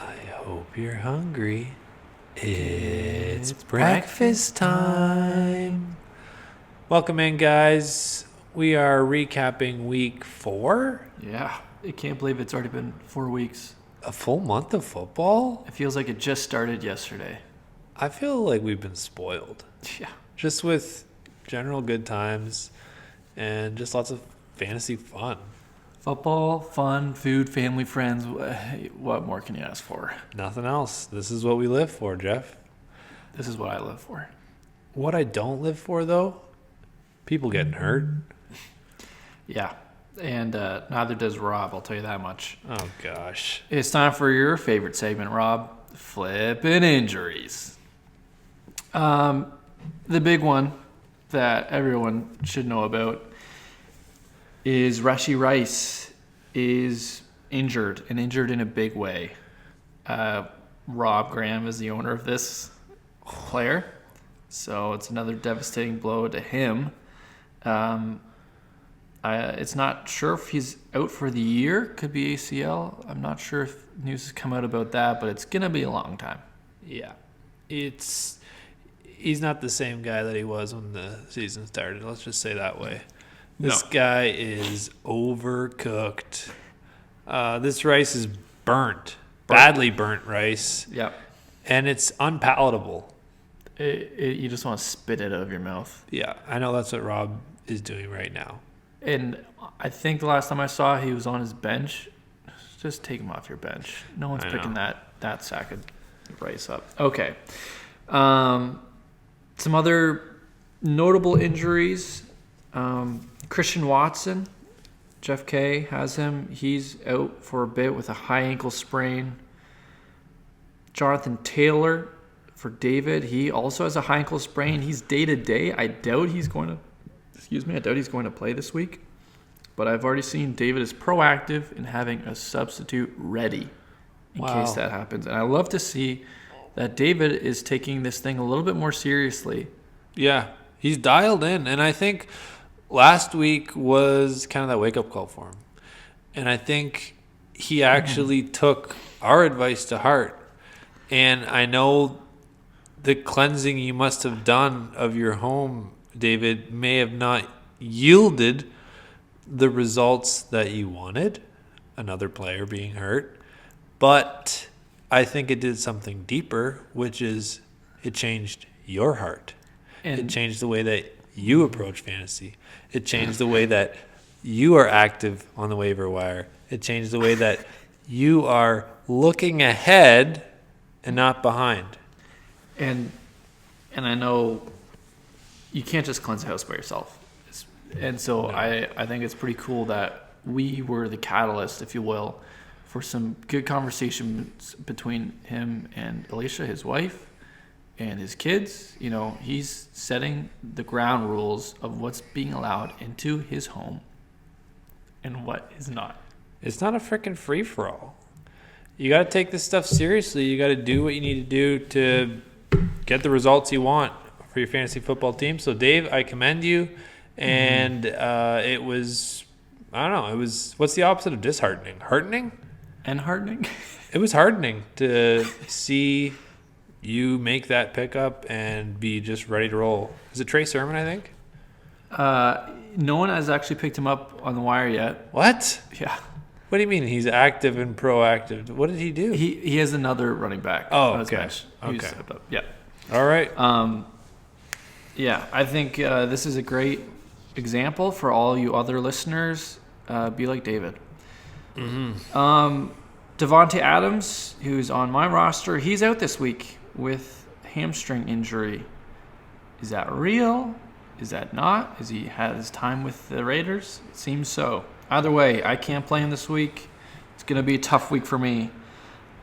I hope you're hungry. It's breakfast time. Welcome in, guys. We are recapping week 4. Yeah, I can't believe it's already been 4 weeks. A full month of football? It feels like it just started yesterday. I feel like we've been spoiled. Yeah. Just with general good times and just lots of fantasy fun. Football, fun, food, family, friends. What more can you ask for? Nothing else. This is what we live for, Jeff. This is what I live for. What I don't live for, though, people getting hurt. Yeah, and neither does Rob, I'll tell you that much. Oh, gosh. It's time for your favorite segment, Rob. Flippin' injuries. The big one that everyone should know about is Rashee Rice is injured, and injured in a big way. Rob Graham is the owner of this player, so it's another devastating blow to him. It's not sure if he's out for the year. Could be ACL. I'm not sure if news has come out about that, but it's going to be a long time. Yeah. He's not the same guy that he was when the season started. Let's just say that way. This guy is overcooked. This rice is burnt. Badly burnt rice. Yep. And it's unpalatable. You just want to spit it out of your mouth. Yeah, I know that's what Rob is doing right now. And I think the last time I saw he was on his bench. Just take him off your bench. No one's picking that sack of rice up. Okay. Some other notable injuries. Christian Watson, Jeff K has him. He's out for a bit with a high ankle sprain. Jonathan Taylor for David. He also has a high ankle sprain. He's day to day. I doubt he's going to play this week. But I've already seen David is proactive in having a substitute ready in case that happens. And I love to see that David is taking this thing a little bit more seriously. Yeah, he's dialed in. And I think last week was kind of that wake-up call for him. And I think he actually took our advice to heart. And I know the cleansing you must have done of your home, David, may have not yielded the results that you wanted, another player being hurt. But I think it did something deeper, which is it changed your heart. And it changed the way that you approach fantasy. It changed the way that you are active on the waiver wire. It changed the way that you are looking ahead and not behind. And I know you can't just cleanse the house by yourself. And so I think it's pretty cool that we were the catalyst, if you will, for some good conversations between him and Alicia, his wife, and his kids. You know, he's setting the ground rules of what's being allowed into his home and what is not. It's not a freaking free-for-all. You got to take this stuff seriously. You got to do what you need to do to get the results you want for your fantasy football team. So, Dave, I commend you. And it was, I don't know, it was, what's the opposite of disheartening? Heartening? And heartening? It was heartening to see you make that pickup and be just ready to roll. Is it Trey Sermon, I think? No one has actually picked him up on the wire yet. What? Yeah. What do you mean he's active and proactive? What did he do? He has another running back. Oh, on his okay. bench. He's Okay. stepped up. Yeah. All right. Yeah, I think this is a great example for all you other listeners. Be like David. Mm-hmm. Devontae Adams, who's on my roster, he's out this week with hamstring injury. Is that real? Is that not? Has he had his time with the Raiders? It seems so. Either way, I can't play him this week. It's going to be a tough week for me.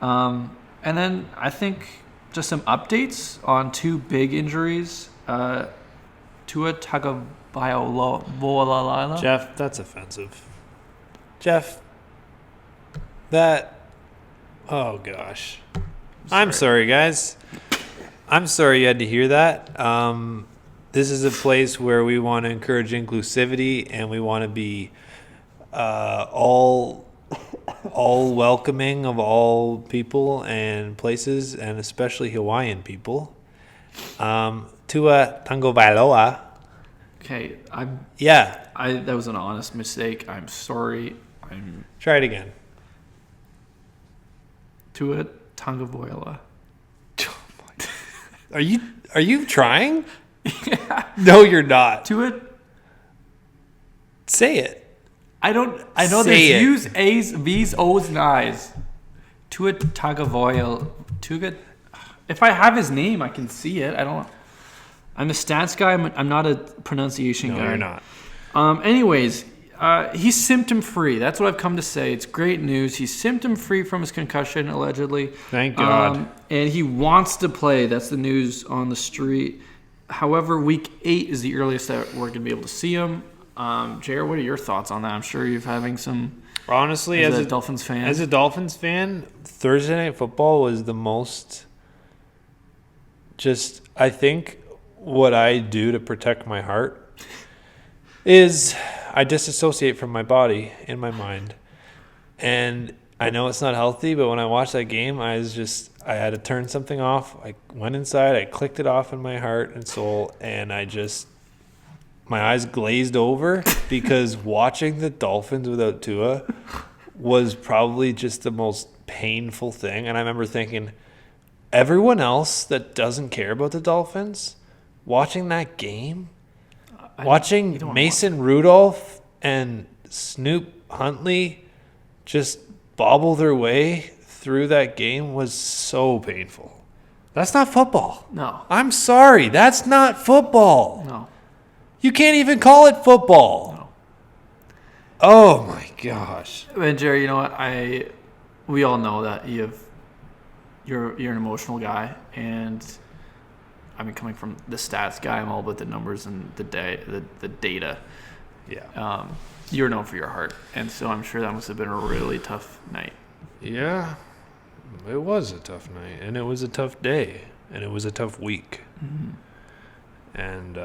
And then I think just some updates on 2 big injuries. Tua Tagovailoa. Jeff, that's offensive. Jeff, that, oh gosh. I'm sorry, guys. I'm sorry you had to hear that. This is a place where we want to encourage inclusivity and we want to be all all welcoming of all people and places, and especially Hawaiian people. Tua Tagovailoa. Okay, Yeah, that was an honest mistake. I'm sorry. try it again. Tua Tagovailoa. Are you trying? Yeah. No, you're not. Tua. Say it. I know Say there's it. U's, A's, V's, O's, and I's. Tua Tagovailoa. If I have his name, I can see it. I'm a stats guy. I'm not a pronunciation guy. No, you're not. Anyways, he's symptom-free. That's what I've come to say. It's great news. He's symptom-free from his concussion, allegedly. Thank God. And he wants to play. That's the news on the street. However, week 8 is the earliest that we're going to be able to see him. Jer, what are your thoughts on that? I'm sure you're having some... Honestly, as a Dolphins fan. As a Dolphins fan, Thursday Night Football was the most... Just, I think what I do to protect my heart is I disassociate from my body and my mind. And I know it's not healthy, but when I watched that game, I had to turn something off. I went inside, I clicked it off in my heart and soul, and my eyes glazed over because watching the Dolphins without Tua was probably just the most painful thing. And I remember thinking, everyone else that doesn't care about the Dolphins, watching that game, watching Mason Rudolph and Snoop Huntley just bobble their way through that game was so painful. That's not football. No. I'm sorry. That's not football. No. You can't even call it football. No. Oh, my gosh. And Jerry, you know what? We all know that you're an emotional guy, and I mean, coming from the stats guy, I'm all about the numbers and the data. Yeah. You're known for your heart, and so I'm sure that must have been a really tough night. Yeah. It was a tough night, and it was a tough day, and it was a tough week. Mm-hmm. And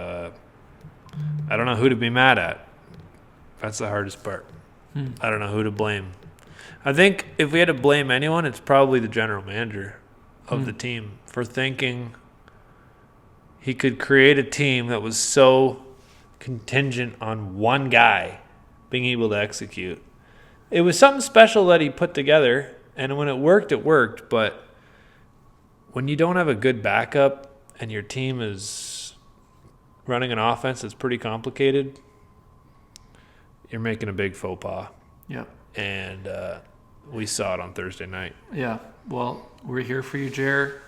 I don't know who to be mad at. That's the hardest part. I don't know who to blame. I think if we had to blame anyone, it's probably the general manager of the team for thinking he could create a team that was so contingent on one guy being able to execute. It was something special that he put together, and when it worked, but when you don't have a good backup and your team is running an offense that's pretty complicated, you're making a big faux pas. Yep. And we saw it on Thursday night. Yeah. Well, we're here for you, Jer.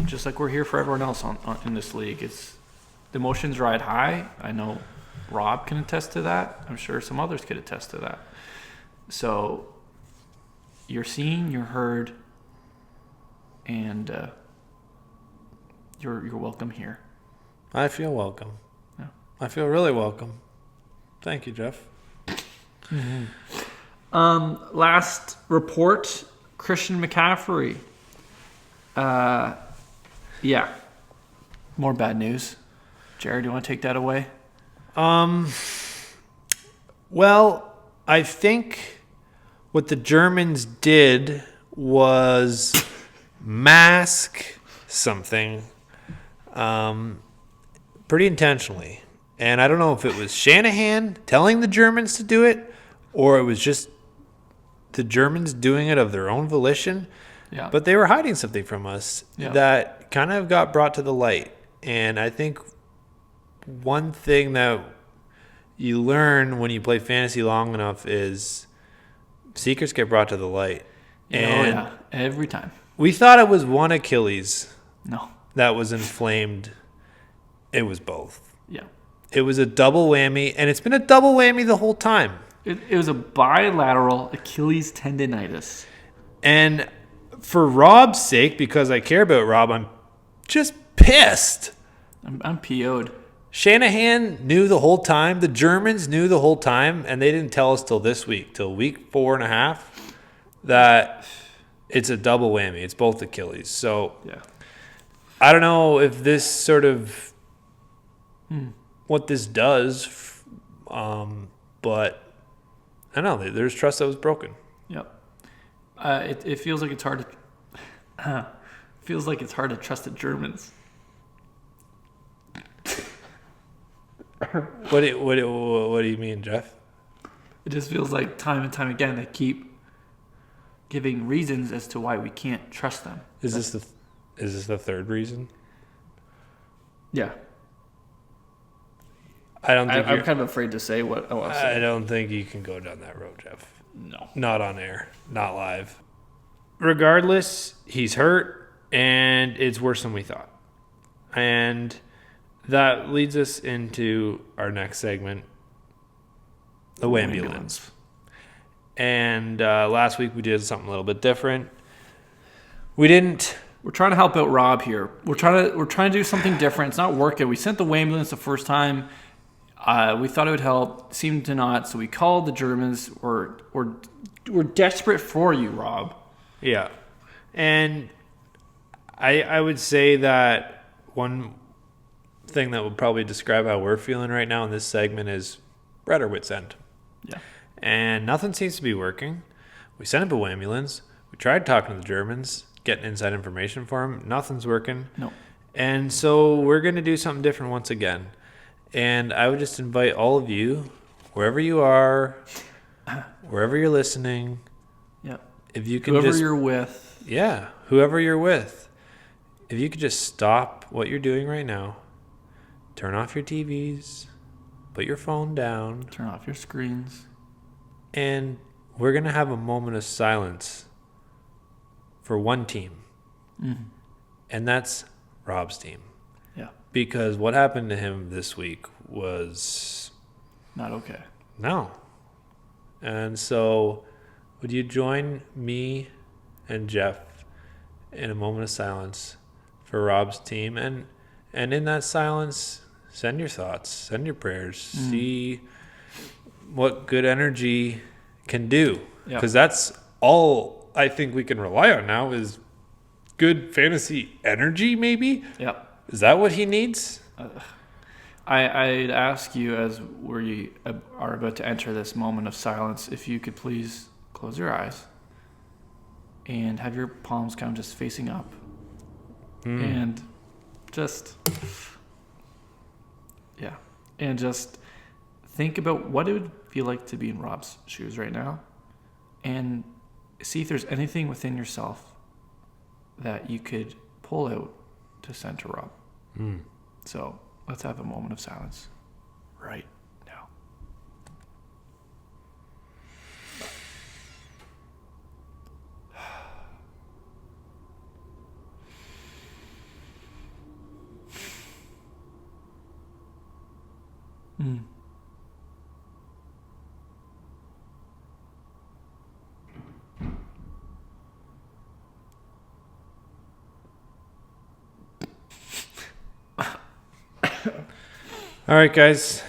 Just like we're here for everyone else in this league. It's the emotions ride high. I know Rob can attest to that. I'm sure some others could attest to that. So you're seen, you're heard, and you're welcome here. I feel welcome. Yeah. I feel really welcome. Thank you, Jeff. Mm-hmm. Last report, Christian McCaffrey. Yeah. More bad news. Jared, do you want to take that away? Well, I think what the Germans did was mask something pretty intentionally. And I don't know if it was Shanahan telling the Germans to do it or it was just the Germans doing it of their own volition. Yeah. But they were hiding something from us that kind of got brought to the light. And I think one thing that you learn when you play fantasy long enough is secrets get brought to the light. And every time. We thought it was one Achilles. No. That was inflamed. It was both. Yeah. It was a double whammy, and it's been a double whammy the whole time. It was a bilateral Achilles tendonitis. And for Rob's sake, because I care about Rob, I'm just pissed. I'm PO'd. Shanahan knew the whole time. The Germans knew the whole time, and they didn't tell us till this week, till week 4.5, that it's a double whammy. It's both Achilles. So I don't know if this sort of what this does, but I know there's trust that was broken. Yep. It feels like it's hard to trust the Germans. What do you mean, Jeff? It just feels like time and time again they keep giving reasons as to why we can't trust them. Is this the third reason? Yeah. I'm kind of afraid to say what I want to say. I don't think you can go down that road, Jeff. No. Not on air. Not live. Regardless, he's hurt, and it's worse than we thought. And that leads us into our next segment, the Wambulance. And last week we did something a little bit different. We're trying to help out Rob here. We're trying to do something different. It's not working. We sent the Wambulance the first time. We thought it would help. Seemed to not. So we called the Germans. We're desperate for you, Rob. Yeah. And I would say that one thing that would probably describe how we're feeling right now in this segment is we're at our wit's end. Yeah. And nothing seems to be working. We sent up a Wambulance. We tried talking to the Germans, getting inside information for them. Nothing's working. No. And so we're going to do something different once again. And I would just invite all of you, wherever you are, wherever you're listening. Yep. If you can whoever you're with. Yeah, whoever you're with. If you could just stop what you're doing right now, turn off your TVs, put your phone down. Turn off your screens. And we're going to have a moment of silence for one team. Mm-hmm. And that's Rob's team. Yeah. Because what happened to him this week was... not okay. No. And so would you join me and Jeff in a moment of silence for Rob's team? And in that silence, send your thoughts, send your prayers, see what good energy can do. Because that's all I think we can rely on now is good fantasy energy, maybe? Yep. Is that what he needs? I'd ask you, as we are about to enter this moment of silence, if you could please close your eyes and have your palms kind of just facing up. And just... yeah. And just think about what it would feel like to be in Rob's shoes right now. And see if there's anything within yourself that you could pull out to send to Rob. So let's have a moment of silence right now. All right, guys.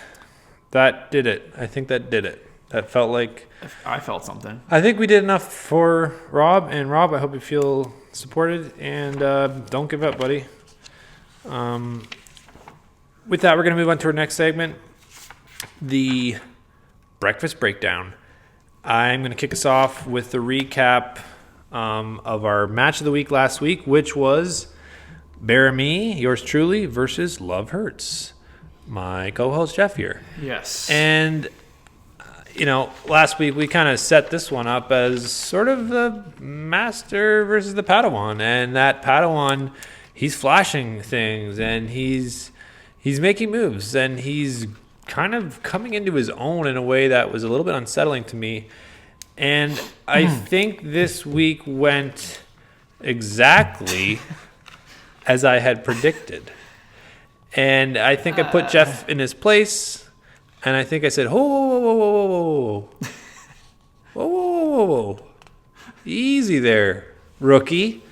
That did it. I think that did it. That felt like... I felt something. I think we did enough for Rob. And Rob, I hope you feel supported. And don't give up, buddy. With that, we're going to move on to our next segment, the breakfast breakdown. I'm going to kick us off with the recap of our match of the week last week, which was Bear and Me, yours truly, versus Love Hurts. My co-host Jeff here. Yes. And, last week we kind of set this one up as sort of the master versus the Padawan. And that Padawan, he's flashing things and he's making moves and he's kind of coming into his own in a way that was a little bit unsettling to me. And I think this week went exactly as I had predicted. And I think I put Jeff in his place, and I think I said, whoa. Easy there, rookie.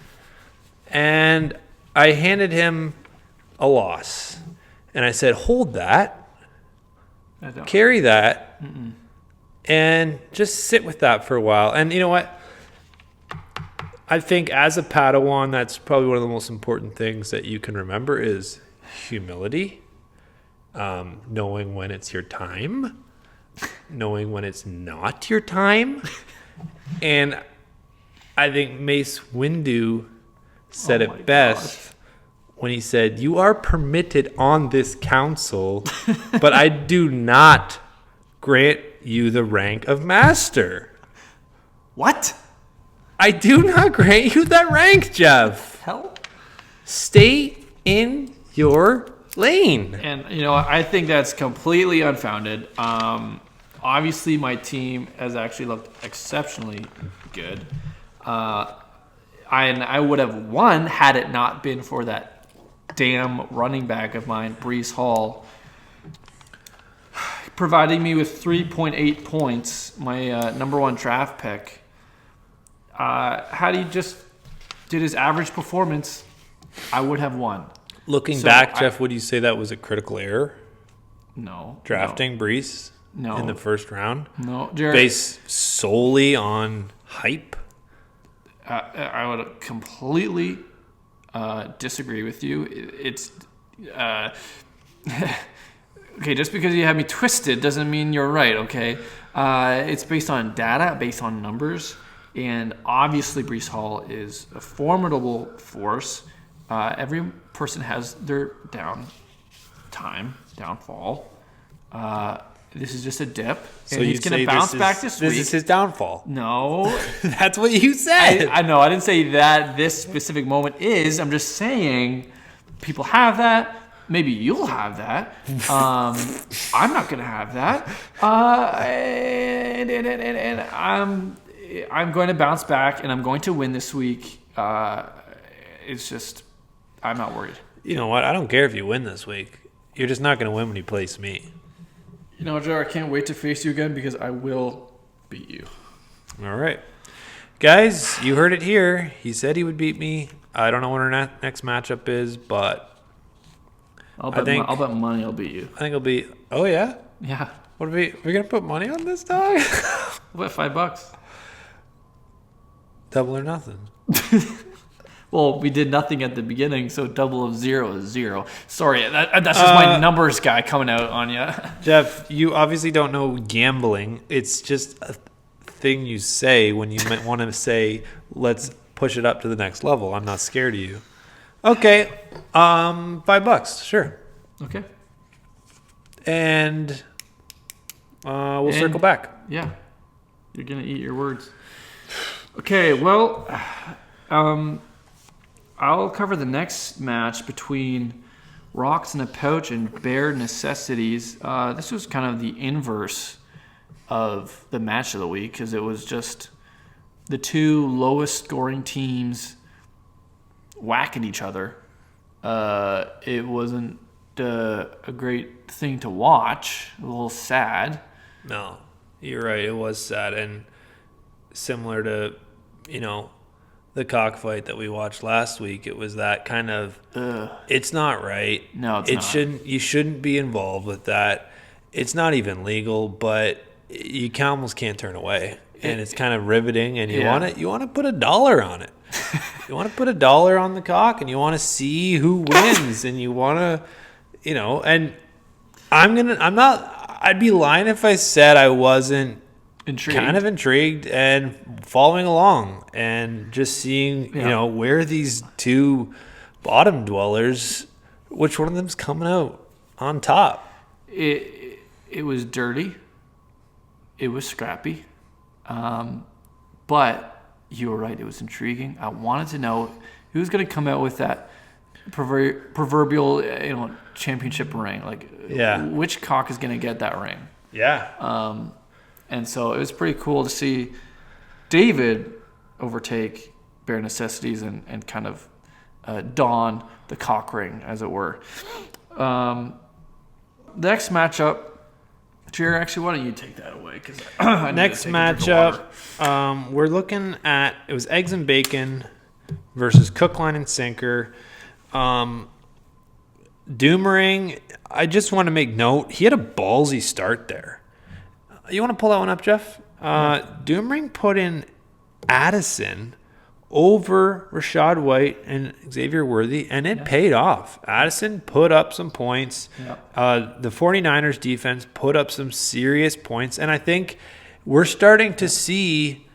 And I handed him a loss. And I said, hold that, carry that, and just sit with that for a while. And you know what? I think as a Padawan, that's probably one of the most important things that you can remember is humility, knowing when it's your time, knowing when it's not your time. And I think Mace Windu said it best when he said, "You are permitted on this council, but I do not grant you the rank of master." What? I do not grant you that rank, Jeff. Hell? Stay in your lane. And, I think that's completely unfounded. Obviously, my team has actually looked exceptionally good. I would have won had it not been for that damn running back of mine, Breece Hall, providing me with 3.8 points, my number one draft pick. Had he just did his average performance, I would have won. Looking back, Jeff, would you say that was a critical error? No. Drafting Breece in the first round? No. Jared, based solely on hype? I would completely disagree with you. It's okay, just because you have me twisted doesn't mean you're right, okay? It's based on data, based on numbers, and obviously Breece Hall is a formidable force. Every person has their downfall. This is just a dip, and he's going to bounce back this week. This is his downfall. No. That's what you said. I know. I didn't say that this specific moment is. I'm just saying people have that. Maybe you'll have that. I'm not going to have that. And I'm going to bounce back, and I'm going to win this week. It's just, I'm not worried. You know what? I don't care if you win this week. You're just not going to win when you place me. You know, Jer, I can't wait to face you again because I will beat you. All right. Guys, you heard it here. He said he would beat me. I don't know what our next matchup is, but I'll bet money I'll beat you. I think it'll be, oh, yeah? Yeah. What are we going to put money on this, dog? I'll bet $5. Double or nothing. Well, we did nothing at the beginning, so double of 0 is 0. Sorry, that's just my numbers guy coming out on you. Jeff, you obviously don't know gambling. It's just a thing you say when you might want to say, let's push it up to the next level. I'm not scared of you. Okay, $5, sure. Okay. And we'll circle back. Yeah, you're going to eat your words. Okay, well... I'll cover the next match between Rocks in a Pouch and Bare Necessities. This was kind of the inverse of the match of the week because it was just the two lowest scoring teams whacking each other. It wasn't a great thing to watch. A little sad. No, you're right. It was sad. And similar to, the cockfight that we watched last week, it was that kind of, it's not right. No, it's not. You shouldn't be involved with that. It's not even legal, but you almost can't turn away. And it's kind of riveting, and you want to put $1 on it. You want to put $1 on the cock, and you want to see who wins, and you want to, and I'd be lying if I said I wasn't kind of intrigued and following along and just seeing, where these two bottom dwellers, which one of them's coming out on top. It was dirty. It was scrappy. But you were right. It was intriguing. I wanted to know who's going to come out with that proverbial, championship ring. Which cock is going to get that ring? Yeah. And so it was pretty cool to see David overtake Bare Necessities and kind of don the cock ring, as it were. The next matchup, Jer, actually, why don't you take that away? Cause next matchup, we're looking at, it was Eggs and Bacon versus Cook, Line, and Sinker. Doomerang, I just want to make note, he had a ballsy start there. You want to pull that one up, Jeff? Doomerang put in Addison over Rashad White and Xavier Worthy, and it paid off. Addison put up some points. The 49ers defense put up some serious points, and I think we're starting to see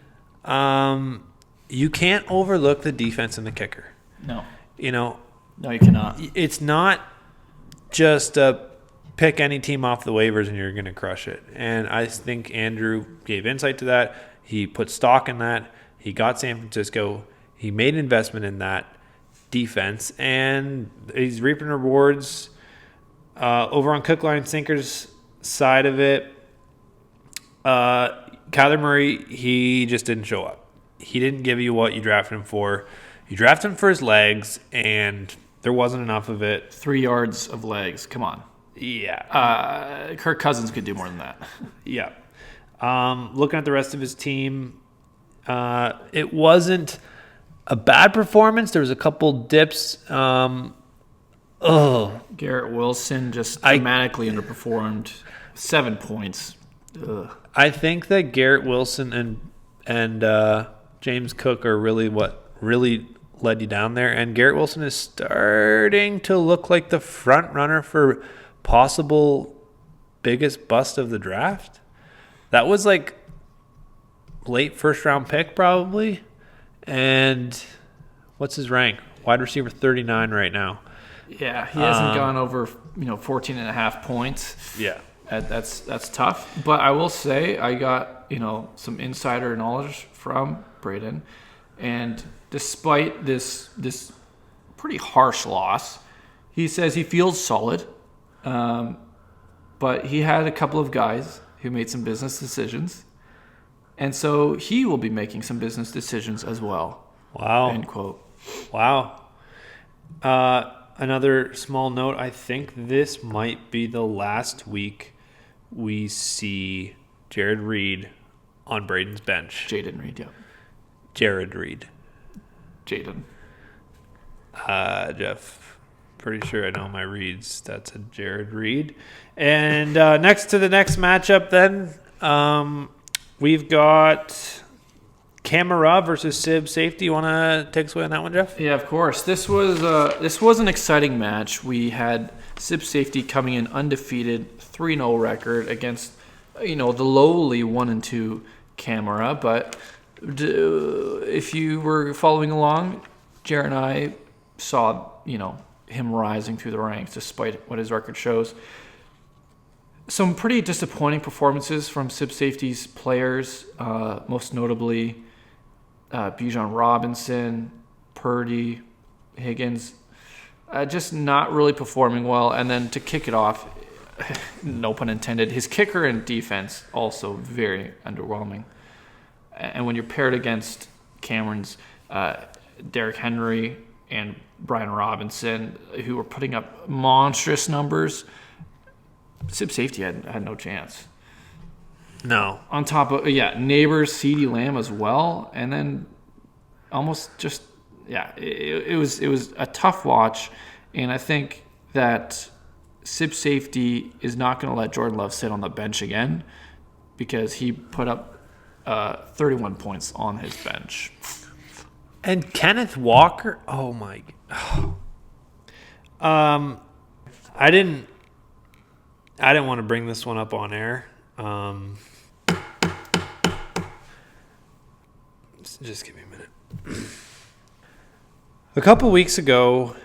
you can't overlook the defense and the kicker. No. No, you cannot. It's not just pick any team off the waivers and you're going to crush it. And I think Andrew gave insight to that. He put stock in that. He got San Francisco. He made an investment in that defense, and he's reaping rewards. Over on Cook Line Sinkers side of it, Kyler Murray, he just didn't show up. He didn't give you what you drafted him for. You drafted him for his legs, and there wasn't enough of it. 3 yards of legs. Come on. Yeah. Kirk Cousins could do more than that. Yeah. Looking at the rest of his team, it wasn't a bad performance. There was a couple dips. Garrett Wilson just dramatically underperformed. 7 points. Ugh. I think that Garrett Wilson and James Cook are really what really led you down there. And Garrett Wilson is starting to look like the front runner for possible biggest bust of the draft. That was like late first round pick probably. And what's his rank? Wide receiver 39 right now. Yeah, he hasn't gone over 14 and a half points. Yeah. That's tough. But I will say I got, some insider knowledge from Braden, and despite this pretty harsh loss, he says he feels solid. But he had a couple of guys who made some business decisions. And so he will be making some business decisions as well. Wow. End quote. Wow. Another small note, I think this might be the last week we see Jared Reed on Braden's bench. Jaden Reed, yeah. Jared Reed. Jaden. Jeff, pretty sure I know my reads. That's a Jared Reed. And next to the next matchup then, we've got Camara versus Sib Safety. You want to take us away on that one, Jeff? Yeah, of course. This was an exciting match. We had Sib Safety coming in undefeated, 3-0 record against the lowly 1-2 Camara. But if you were following along, Jer and I saw him rising through the ranks despite what his record shows. Some pretty disappointing performances from Sib Safety's players, most notably Bijan Robinson, Purdy, Higgins, just not really performing well. And then to kick it off, no pun intended, his kicker and defense also very underwhelming. And when you're paired against Cameron's Derrick Henry and Brian Robinson, who were putting up monstrous numbers, Sib Safety had no chance. No. On top of, neighbors, CeeDee Lamb as well. And then almost just, it was a tough watch. And I think that Sib Safety is not going to let Jordan Love sit on the bench again because he put up 31 points on his bench. And Kenneth Walker, oh my. I didn't want to bring this one up on air. Just give me a minute. A couple weeks ago,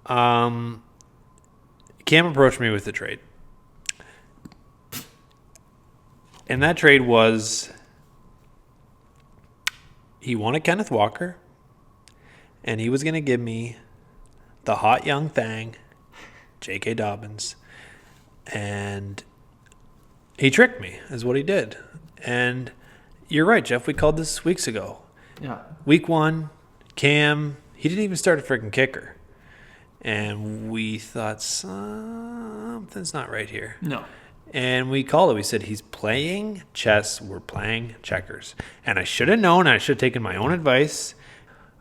Cam approached me with the trade. And that trade was he wanted Kenneth Walker, and he was going to give me the hot young thing, J.K. Dobbins. And he tricked me, is what he did. And you're right, Jeff. We called this weeks ago. Yeah. Week 1, Cam, he didn't even start a freaking kicker. And we thought, something's not right here. No. And we called it. We said, he's playing chess. We're playing checkers. And I should have known. I should have taken my own advice.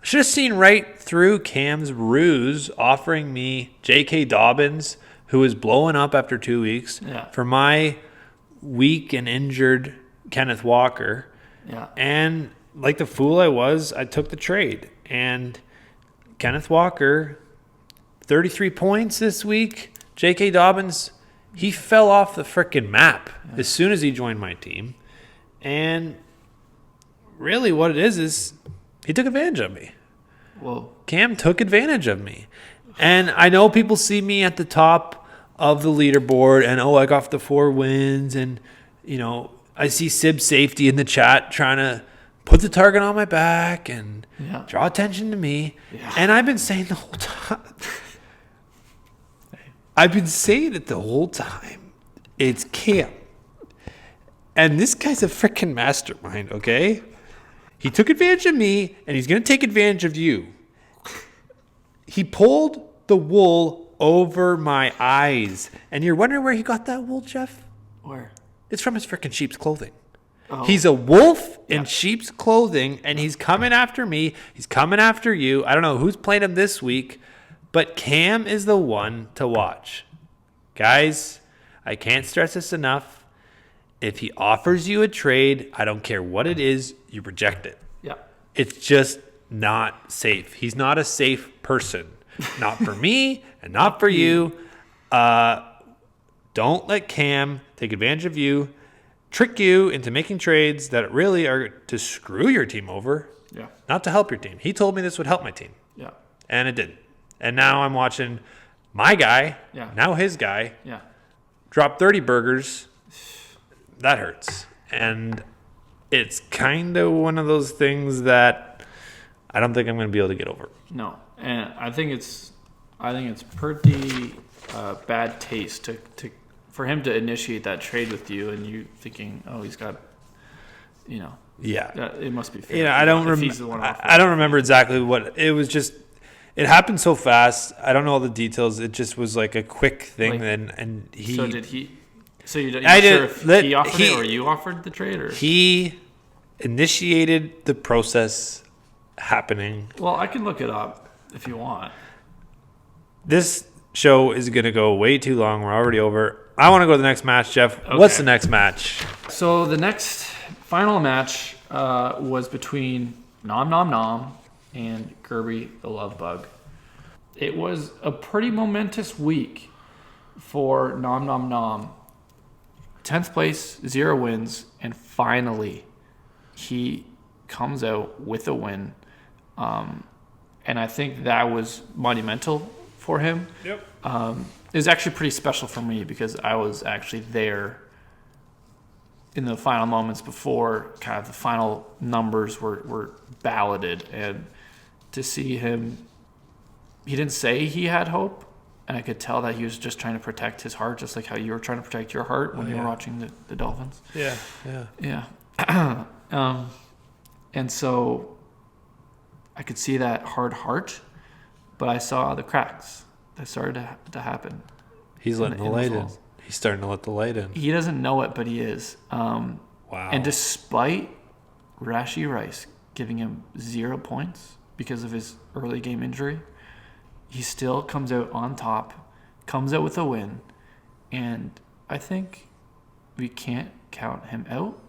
I should have seen right through Cam's ruse offering me J.K. Dobbins, who is blowing up after 2 weeks, for my weak and injured Kenneth Walker. Yeah. And like the fool I was, I took the trade. And Kenneth Walker, 33 points this week. J.K. Dobbins, he fell off the frickin' map as soon as he joined my team. And really what it is he took advantage of me. Well, Cam took advantage of me. And I know people see me at the top of the leaderboard and, I got the 4 wins. And, I see Sib Safety in the chat trying to put the target on my back and draw attention to me. Yeah. And I've been saying the whole time. I've been saying it the whole time. It's Cam. And this guy's a freaking mastermind, okay? He took advantage of me, and he's going to take advantage of you. He pulled the wool over my eyes. And you're wondering where he got that wool, Jeff? Where? It's from his freaking sheep's clothing. Oh. He's a wolf in sheep's clothing, and he's coming after me. He's coming after you. I don't know who's playing him this week, but Cam is the one to watch. Guys, I can't stress this enough. If he offers you a trade, I don't care what it is, you reject it. Yeah. It's just not safe. He's not a safe person. Not for me and not for you. Don't let Cam take advantage of you, trick you into making trades that really are to screw your team over, not to help your team. He told me this would help my team. Yeah. And it didn't. And now I'm watching my guy, now his guy, drop 30 burgers. That hurts. And it's kind of one of those things that I don't think I'm going to be able to get over. No. And I think it's pretty bad taste for him to initiate that trade with you, and you thinking, he's got, it must be fair. I don't remember exactly what it was. Just it happened so fast. I don't know all the details. It just was like a quick thing. And he. So did he? So you're not sure if he offered it or you offered the trade, or he initiated the process happening. Well, I can look it up if you want. This show is going to go way too long. We're already over. I want to go to the next match, Jeff. Okay. What's the next match? So the next final match was between Nom Nom Nom and Gerby the Love Bug. It was a pretty momentous week for Nom Nom Nom. 10th place, 0 wins, and finally he comes out with a win. And I think that was monumental for him. Yep. It was actually pretty special for me because I was actually there in the final moments before kind of the final numbers were balloted. And to see him, he didn't say he had hope. And I could tell that he was just trying to protect his heart, just like how you were trying to protect your heart when you were watching the Dolphins. Yeah. And so I could see that hard heart, but I saw the cracks that started to happen. He's letting the light in. He's starting to let the light in. He doesn't know it, but he is. Wow. And despite Rashee Rice giving him 0 points because of his early game injury, he still comes out on top, comes out with a win, and I think we can't count him out.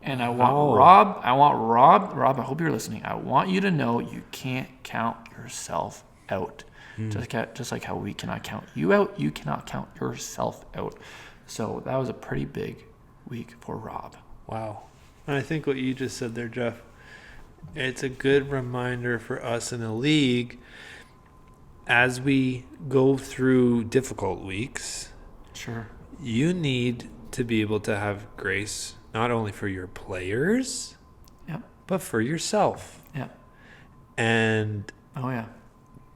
And I want Rob, I hope you're listening. I want you to know you can't count yourself out. Just like how we cannot count you out, you cannot count yourself out. So that was a pretty big week for Rob. Wow. And I think what you just said there, Jeff, it's a good reminder for us in the league as we go through difficult weeks. Sure. You need to be able to have grace not only for your players, but for yourself. Yeah. And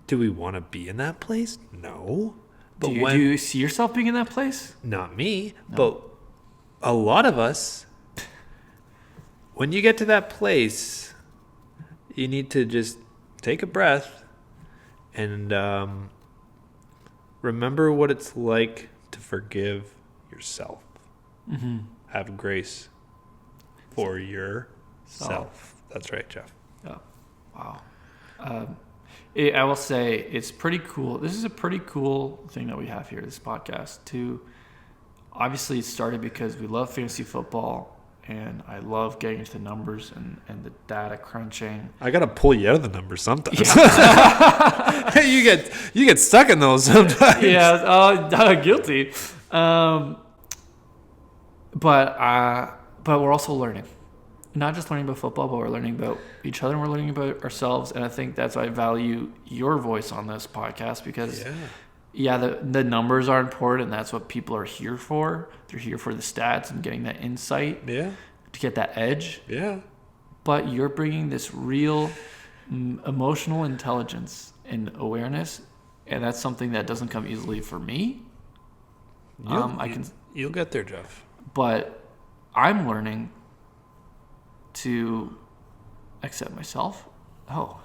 do we want to be in that place? No. But do you see yourself being in that place? Not me, but a lot of us. When you get to that place, you need to just take a breath and remember what it's like to forgive yourself. Mm-hmm. Have grace for yourself. That's right, Jeff. Yeah. Wow. I will say it's pretty cool. This is a pretty cool thing that we have here, this podcast. Obviously, it started because we love fantasy football and I love getting into the numbers and the data crunching. I gotta pull you out of the numbers sometimes. Yeah. you get stuck in those sometimes. Yeah, guilty. But we're also learning. Not just learning about football, but we're learning about each other and we're learning about ourselves. And I think that's why I value your voice on this podcast because, the numbers are important. And that's what people are here for. They're here for the stats and getting that insight to get that edge. Yeah. But you're bringing this real emotional intelligence and awareness. And that's something that doesn't come easily for me. You'll get there, Jeff. But I'm learning to accept myself. Oh,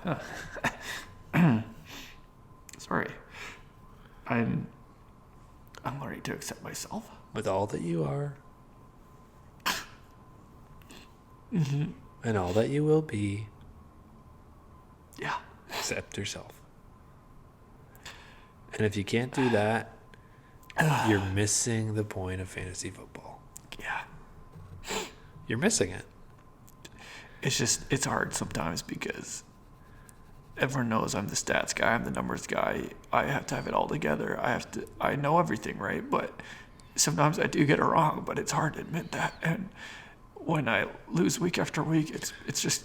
sorry. I'm learning to accept myself with all that you are, and all that you will be. Yeah. Accept yourself. And if you can't do that, you're missing the point of fantasy football. Yeah. You're missing it. It's hard sometimes because everyone knows I'm the stats guy, I'm the numbers guy. I have to have it all together. I know everything, right? But sometimes I do get it wrong, but it's hard to admit that. And when I lose week after week, it's just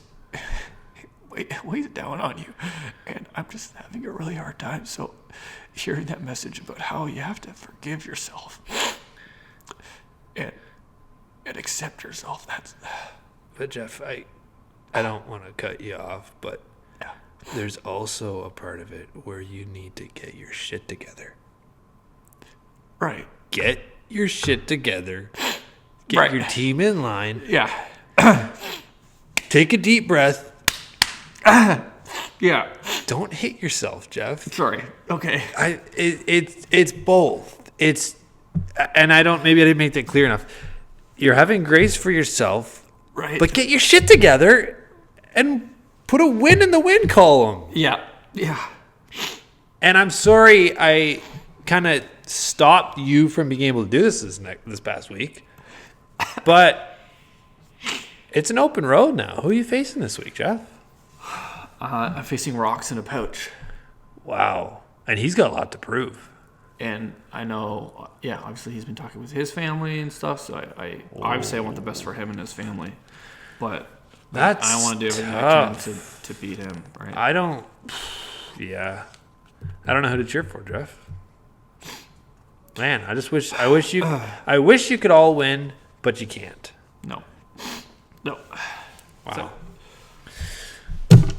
weighs down on you. And I'm just having a really hard time. So hearing that message about how you have to forgive yourself and accept yourself, But Jeff, I don't want to cut you off, but there's also a part of it where you need to get your shit together. Right. Get your shit together. Get your team in line. Yeah. Take a deep breath. Yeah. Don't hate yourself, Jeff. Sorry. Okay. It's both. And maybe I didn't make that clear enough. You're having grace for yourself. Right. But get your shit together and put a win in the win column. Yeah. Yeah. And I'm sorry I kind of stopped you from being able to do this past week. But it's an open road now. Who are you facing this week, Jeff? I'm facing rocks in a pouch. Wow. And he's got a lot to prove. And I know, obviously he's been talking with his family and stuff, so I obviously I want the best for him and his family. But I want to do everything I can to beat him, right? I don't know who to cheer for, Jeff. Man, I wish you could all win, but you can't. No. Wow.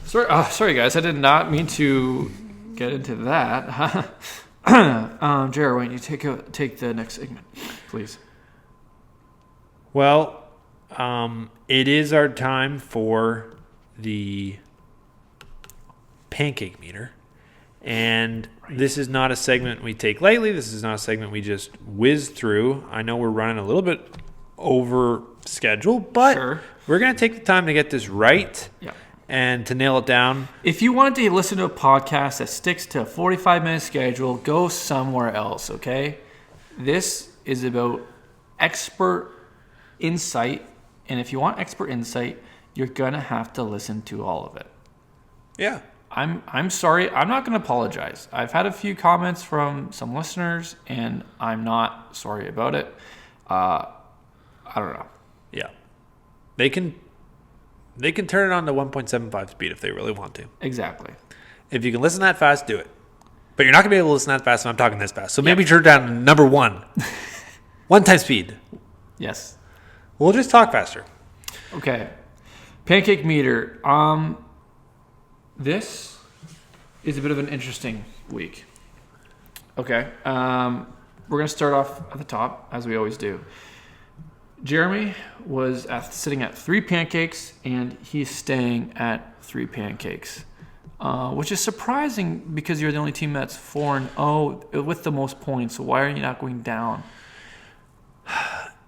Sorry guys, I did not mean to get into that. Jer, why don't you take the next segment, please? Well, it is our time for the pancake meter. And this is not a segment we take lightly. This is not a segment we just whiz through. I know we're running a little bit over schedule, but we're going to take the time to get this right and to nail it down. If you wanted to listen to a podcast that sticks to a 45-minute schedule, go somewhere else, okay? This is about expert insight, and if you want expert insight, you're going to have to listen to all of it. Yeah. I'm sorry. I'm not going to apologize. I've had a few comments from some listeners, and I'm not sorry about it. I don't know. Yeah. They can turn it on to 1.75 speed if they really want to. Exactly. If you can listen that fast, do it. But you're not going to be able to listen that fast when I'm talking this fast. So maybe turn it down to number 1. 1 times speed. Yes. We'll just talk faster. Okay. Pancake meter. This is a bit of an interesting week. Okay. We're going to start off at the top, as we always do. Jeremy was sitting at 3 pancakes, and he's staying at 3 pancakes, which is surprising because you're the only team that's 4-0 with the most points. So why are you not going down?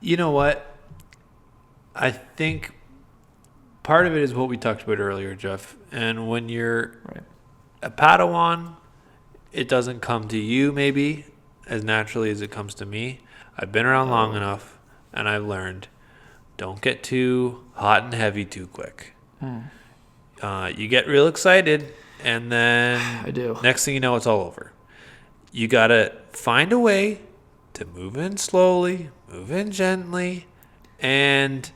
You know what? I think part of it is what we talked about earlier, Jeff. And when you're a Padawan, it doesn't come to you maybe as naturally as it comes to me. I've been around long enough, and I've learned don't get too hot and heavy too quick. You get real excited, and then I do. Next thing you know, it's all over. You got to find a way to move in slowly, move in gently, and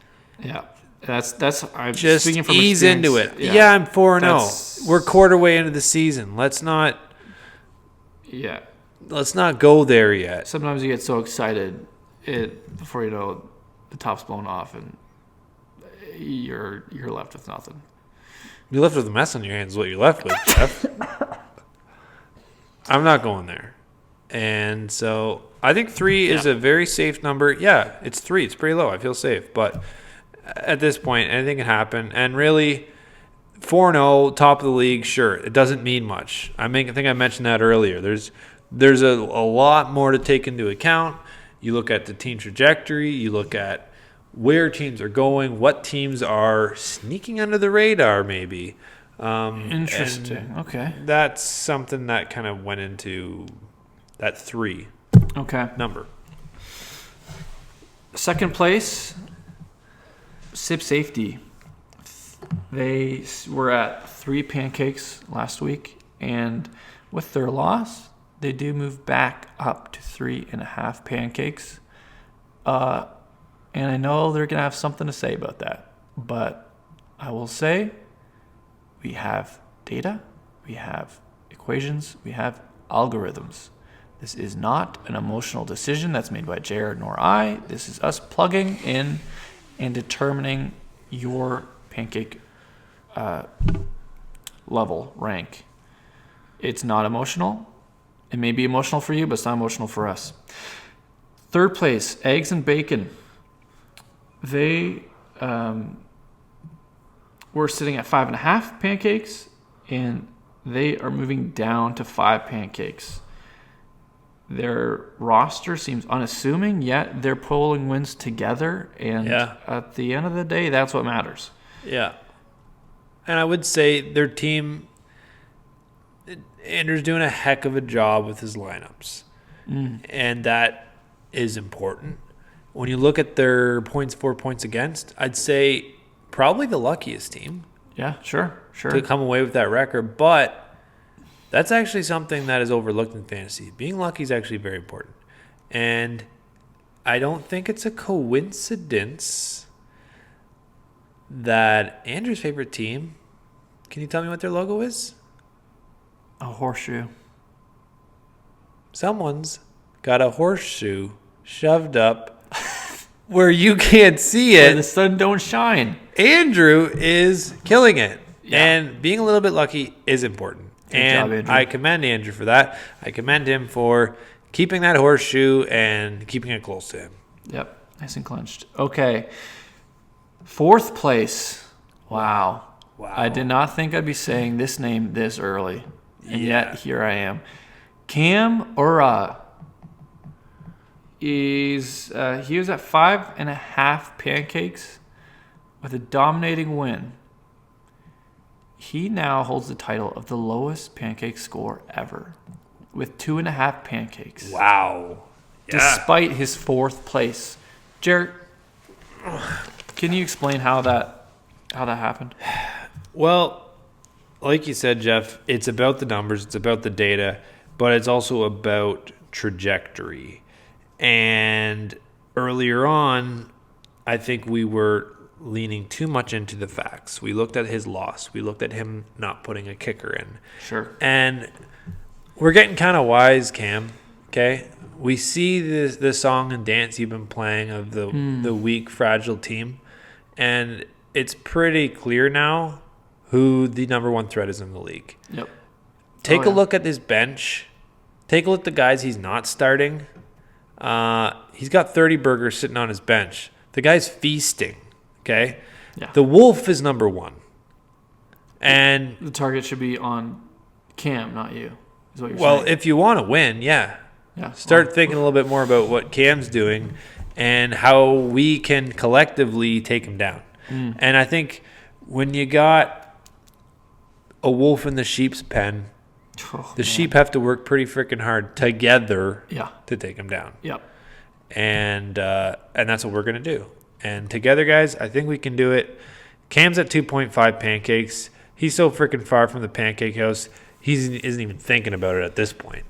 that's I'm just speaking from ease experience. into it. Yeah, I'm 4-0. We're quarter way into the season. Let's not go there yet. Sometimes you get so excited, before you know, the top's blown off, and you're left with nothing. You're left with a mess on your hands. Is what you're left with, Jeff. I'm not going there, and so I think 3 is a very safe number. Yeah, it's 3. It's pretty low. I feel safe, but at this point, anything can happen. And really, 4-0, top of the league, sure, it doesn't mean much. I think I mentioned that earlier. There's a lot more to take into account. You look at the team trajectory. You look at where teams are going, what teams are sneaking under the radar, maybe. Interesting. Okay. That's something that kind of went into that 3 number. Second place, Sip Safety. They were at 3 pancakes last week, and with their loss, they do move back up to 3.5 pancakes. And I know they're going to have something to say about that, but I will say we have data, we have equations, we have algorithms. This is not an emotional decision that's made by Jared nor I. This is us plugging in and determining your pancake level rank. It's not emotional. It may be emotional for you, but it's not emotional for us. Third place, Eggs and Bacon. They were sitting at 5.5 pancakes, and they are moving down to 5 pancakes. Their roster seems unassuming, yet they're pulling wins together, and at the end of the day, that's what matters. Yeah. And I would say their team, Andrew's doing a heck of a job with his lineups, and that is important. When you look at their points for, points against, I'd say probably the luckiest team. Yeah, sure. To come away with that record. But that's actually something that is overlooked in fantasy. Being lucky is actually very important. And I don't think it's a coincidence that Andrew's favorite team, can you tell me what their logo is? A horseshoe. Someone's got a horseshoe shoved up where you can't see it. Where the sun don't shine. Andrew is killing it. Yeah. And being a little bit lucky is important. Good job, Andrew. I commend Andrew for that. I commend him for keeping that horseshoe and keeping it close to him. Yep. Nice and clenched. Okay. Fourth place. Wow. I did not think I'd be saying this name this early. And yet here I am. Cam Ura. He was at 5.5 pancakes with a dominating win. He now holds the title of the lowest pancake score ever with 2.5 pancakes. Wow. Yeah. Despite his 4th place. Jared, can you explain how that happened? Well, like you said, Jeff, it's about the numbers, it's about the data, but it's also about trajectory. And earlier on, I think we were leaning too much into the facts. We looked at his loss. We looked at him not putting a kicker in. Sure. And we're getting kind of wise, Cam. Okay? We see this song and dance you've been playing of the weak, fragile team. And it's pretty clear now who the number 1 threat is in the league. Yep. Take a look at this bench. Take a look at the guys he's not starting. He's got 30 burgers sitting on his bench. The guy's feasting, okay? Yeah. The Wolf is number 1. And the target should be on Cam, not you, is what you're saying. Well, if you want to win, start thinking a little bit more about what Cam's doing and how we can collectively take him down. And I think when you got a wolf in the sheep's pen, sheep have to work pretty freaking hard together to take him down. Yep. And that's what we're going to do. And together, guys, I think we can do it. Cam's at 2.5 pancakes. He's so freaking far from the pancake house. He isn't even thinking about it at this point.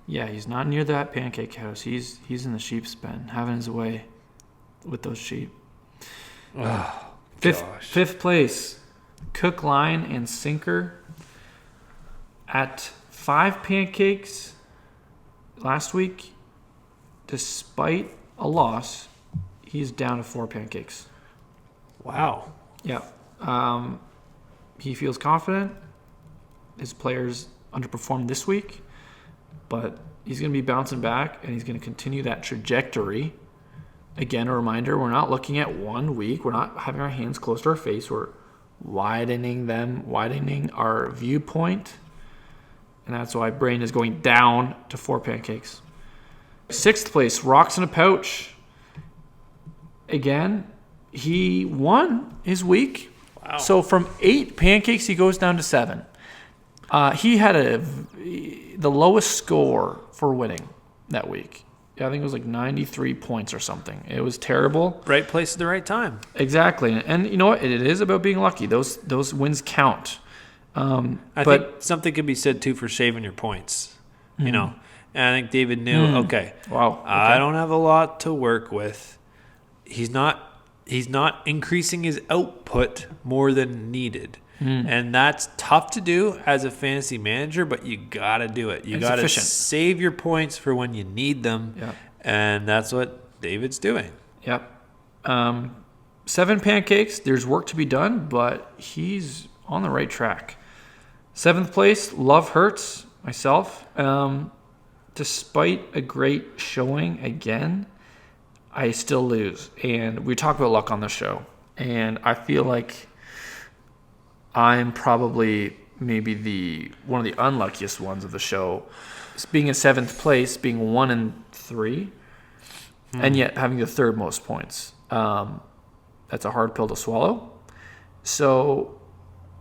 Yeah, he's not near that pancake house. He's in the sheep's pen, having his way with those sheep. Oh, Fifth place, Cook Line and Sinker at 5 pancakes last week. Despite a loss, he's down to 4 pancakes. Wow. Yeah. He feels confident. His players underperformed this week, but he's going to be bouncing back, and he's going to continue that trajectory. Again, a reminder, we're not looking at 1 week. We're not having our hands close to our face. We're widening our viewpoint, and that's why Brain is going down to 4 pancakes. 6th place, Rocks in a Pouch. Again, he won his week. Wow. So from 8 pancakes, he goes down to 7. He had the lowest score for winning that week. I think it was like 93 points or something. It was terrible. Right place at the right time. Exactly. And you know what? It is about being lucky. Those wins count. I think something could be said, too, for saving your points. Mm-hmm. You know, and I think David knew, okay, wow, okay. I don't have a lot to work with. He's not increasing his output more than needed. And that's tough to do as a fantasy manager, but you got to do it. You got to save your points for when you need them. Yep. And that's what David's doing. Yep. 7 pancakes. There's work to be done, but he's on the right track. 7th place, Love Hurts, myself. Despite a great showing again, I still lose. And we talk about luck on the show. And I feel like I'm probably maybe one of the unluckiest ones of the show. Being in 7th place, being 1-3, and yet having the 3rd most points. That's a hard pill to swallow. So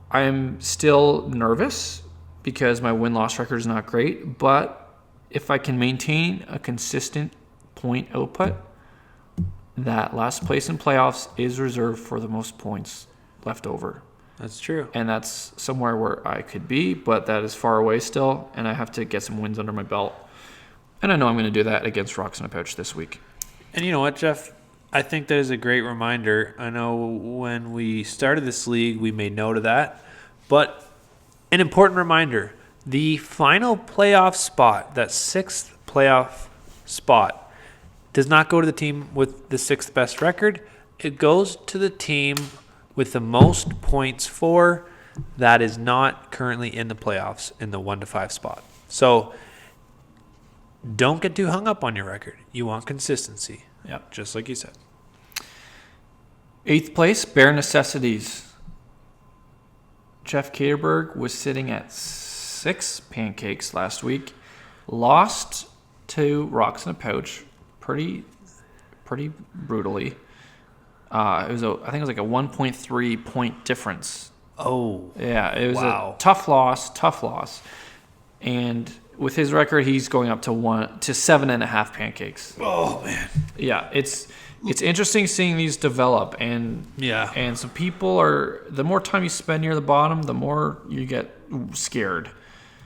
I'm still nervous because my win-loss record is not great. But if I can maintain a consistent point output, that last place in playoffs is reserved for the most points left over. That's true. And that's somewhere where I could be, but that is far away still, and I have to get some wins under my belt. And I know I'm going to do that against Rocks in a Pouch this week. And you know what, Jeff? I think that is a great reminder. I know when we started this league, we made note of that. But an important reminder, the final playoff spot, that 6th playoff spot, does not go to the team with the 6th best record. It goes to the team with the most points for that is not currently in the playoffs in the 1-5 spot. So don't get too hung up on your record. You want consistency. Yep. Just like you said. 8th place, Bare Necessities. Jeff Caterberg was sitting at 6 pancakes last week. Lost to Rocks in a Pouch pretty brutally. I think it was like a 1.3 point difference. Oh. Yeah, it was a tough loss. And with his record, he's going up to 7.5 pancakes. Oh man. Yeah, it's interesting seeing these develop, and some people are, the more time you spend near the bottom, the more you get scared.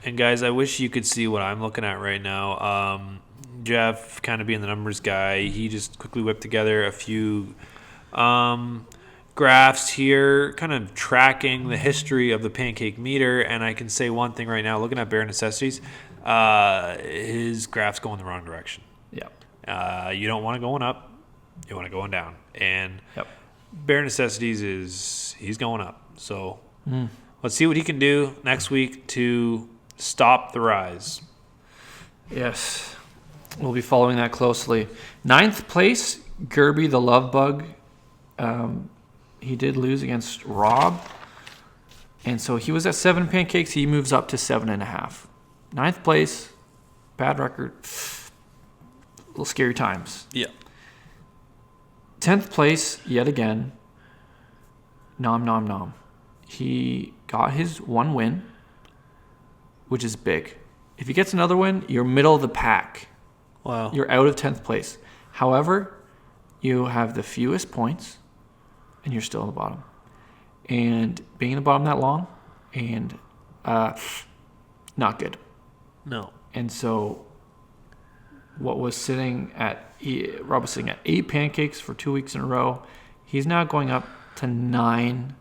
And guys, I wish you could see what I'm looking at right now. Jeff, kind of being the numbers guy, he just quickly whipped together a few graphs here, kind of tracking the history of the pancake meter. And I can say one thing right now, looking at Bare Necessities, his graph's going the wrong direction. Yeah. You don't want to going up, you want to going down. And Bare Necessities he's going up. So let's see what he can do next week to stop the rise. Yes. We'll be following that closely. 9th place, Gerby the Love Bug. He did lose against Rob. And so he was at 7 pancakes. He moves up to 7.5. 9th place, bad record. Little scary times. Yeah. 10th place, yet again, Nom Nom Nom. He got his 1 win, which is big. If he gets another win, you're middle of the pack. Wow. You're out of 10th place. However, you have the fewest points, and you're still in the bottom. And being in the bottom that long, and not good. No. And so, Rob was sitting at 8 pancakes for 2 weeks in a row. He's now going up to 9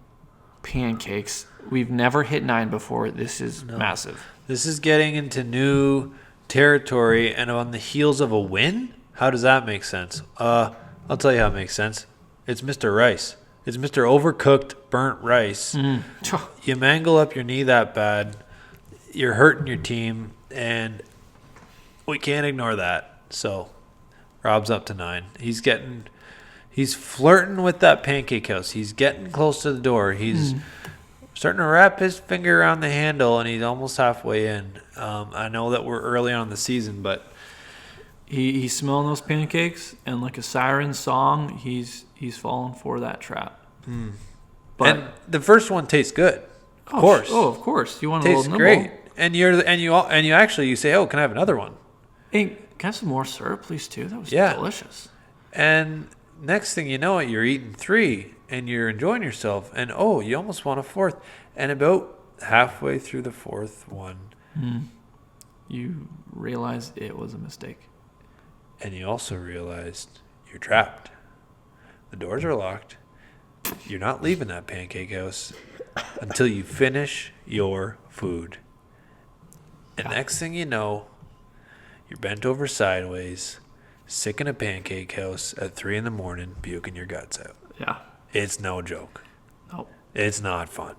pancakes. We've never hit 9 before. This is massive. This is getting into new territory, and on the heels of a win? How does that make sense? I'll tell you how it makes sense. It's Mr. Rice. It's Mr. Overcooked burnt rice. You mangle up your knee that bad, you're hurting your team, and we can't ignore that. So, Rob's up to 9. He's flirting with that pancake house. He's getting close to the door. He's starting to wrap his finger around the handle, and he's almost halfway in. I know that we're early on in the season, but he's smelling those pancakes, and like a siren song, he's fallen for that trap. But and the first one tastes good. Of course. Of course. You want a tastes little nibble. Great. And you say, "Oh, can I have another one?" Hey, can I have some more syrup, please, too? That was delicious. And next thing you know it, you're eating 3 and you're enjoying yourself, and you almost want a 4th. And about halfway through the 4th one, you realize it was a mistake. And you also realized you're trapped. The doors are locked. You're not leaving that pancake house until you finish your food. And next thing you know, you're bent over sideways, sick in a pancake house at 3 a.m, puking your guts out. Yeah. It's no joke. Nope. It's not fun.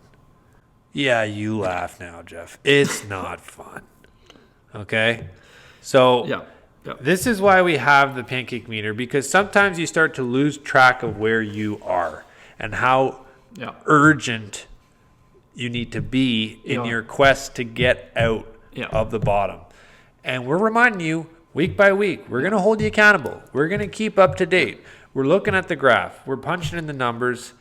Yeah, you laugh now, Jeff. It's not fun. Okay? So this is why we have the pancake meter, because sometimes you start to lose track of where you are and how urgent you need to be in your quest to get out of the bottom. And we're reminding you week by week, we're going to hold you accountable. We're going to keep up to date. We're looking at the graph. We're punching in the numbers.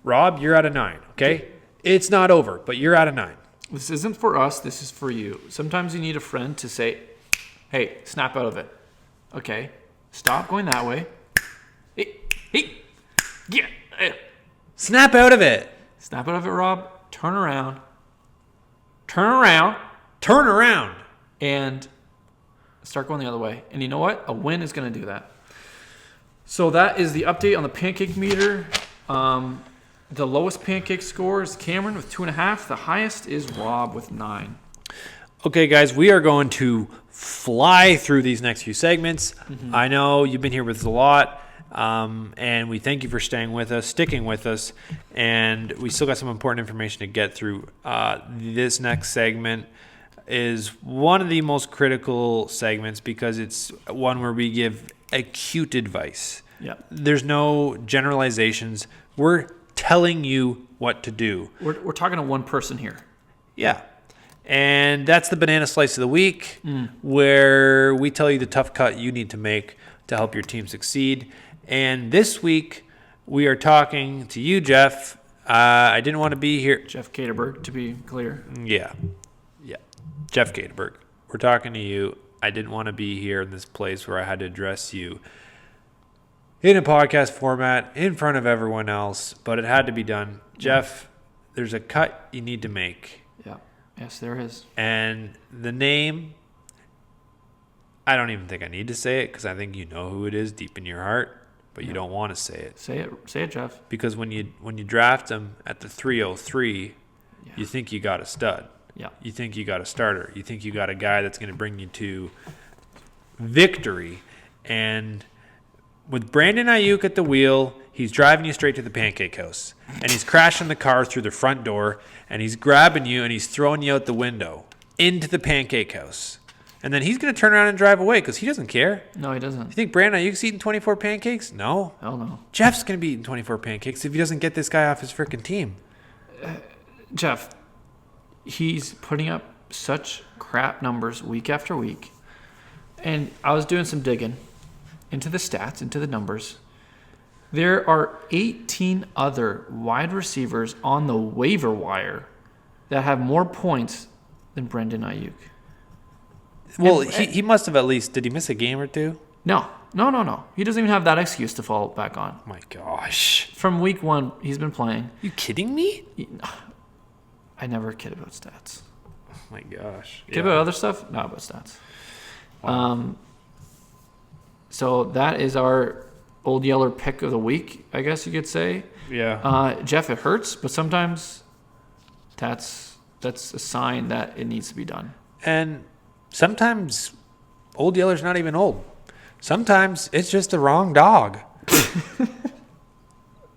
Rob, you're at a 9, okay? It's not over, but you're at a 9. This isn't for us. This is for you. Sometimes you need a friend to say, hey, snap out of it. Okay, stop going that way. Hey, yeah. Snap out of it. Snap out of it, Rob. Turn around. And start going the other way. And you know what? A win is going to do that. So that is the update on the pancake meter. The lowest pancake score is Cameron with 2.5. The highest is Rob with 9. Okay, guys, we are going to fly through these next few segments. I know you've been here with us a lot, and we thank you for sticking with us, and we still got some important information to get through. This next segment is one of the most critical segments because it's one where we give acute advice. Yeah. There's no generalizations. We're telling you what to do. We're talking to one person here. Yeah. And that's the banana slice of the week, where we tell you the tough cut you need to make to help your team succeed. And this week, we are talking to you, Jeff. I didn't want to be here. Jeff Caterberg, to be clear. Yeah. Jeff Caterberg. We're talking to you. I didn't want to be here in this place where I had to address you in a podcast format in front of everyone else, but it had to be done. Jeff, there's a cut you need to make. Yeah. Yes, there is. And the name, I don't even think I need to say it because I think you know who it is deep in your heart, but you don't want to say it. Say it, Jeff. Because when you draft him at the 303, you think you got a stud. Yeah. You think you got a starter. You think you got a guy that's going to bring you to victory. And with Brandon Ayuk at the wheel, he's driving you straight to the pancake house. And he's crashing the car through the front door. And he's grabbing you and he's throwing you out the window into the pancake house. And then he's going to turn around and drive away because he doesn't care. No, he doesn't. You think Brandon Ayuk's eating 24 pancakes? No. Hell no. Jeff's going to be eating 24 pancakes if he doesn't get this guy off his freaking team. Jeff, he's putting up such crap numbers week after week. And I was doing some digging into the stats, into the numbers. There are 18 other wide receivers on the waiver wire that have more points than Brandon Ayuk. Well, he must have at least, did he miss a game or two? No. He doesn't even have that excuse to fall back on. Oh my gosh. From week 1, he's been playing. You kidding me? I never kid about stats. Oh my gosh. Kid about other stuff? Not about stats. Wow. So that is our Old Yeller pick of the week, I guess you could say. Yeah. Jeff, it hurts, but sometimes that's a sign that it needs to be done. And sometimes Old Yeller's not even old. Sometimes it's just the wrong dog.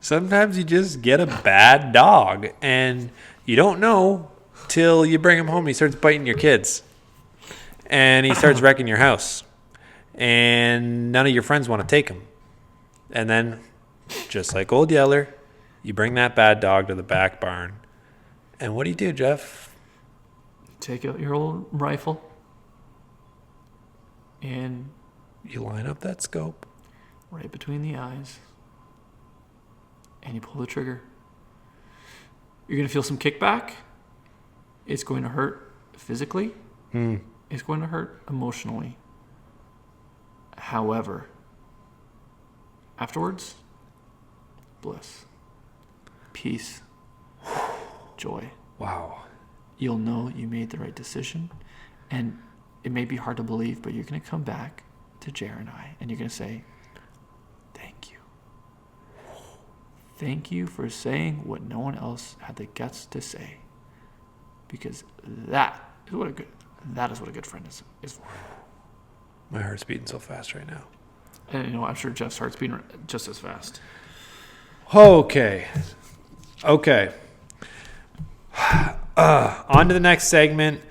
Sometimes you just get a bad dog, and you don't know till you bring him home. He starts biting your kids, and he starts wrecking your house, and none of your friends want to take him. And then, just like Old Yeller, you bring that bad dog to the back barn. And what do, Jeff? Take out your old rifle, and you line up that scope right between the eyes, and you pull the trigger. You're going to feel some kickback. It's going to hurt physically. It's going to hurt emotionally. However, afterwards, bliss, peace, joy. Wow. You'll know you made the right decision, and it may be hard to believe, but you're going to come back to Jer and I, and you're going to say, thank you. Thank you for saying what no one else had the guts to say, because that is what a good friend is for. My heart's beating so fast right now. And I'm sure Jeff's heart's beating just as fast. Okay. On to the next segment.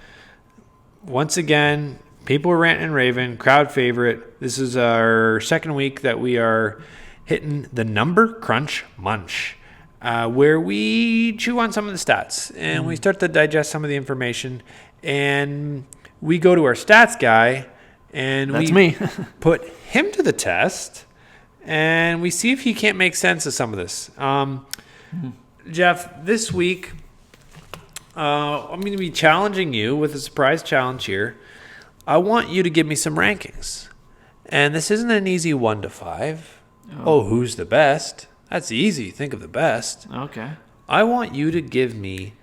Once again, people are ranting and raving, crowd favorite. This is our second week that we are hitting the number crunch munch, where we chew on some of the stats and we start to digest some of the information, and we go to our stats guy and That's me. put him to the test, and we see if he can't make sense of some of this. Jeff, this week, I'm going to be challenging you with a surprise challenge here. I want you to give me some rankings. And this isn't an easy 1 to 5. Oh, who's the best? That's easy. Think of the best. Okay. I want you to give me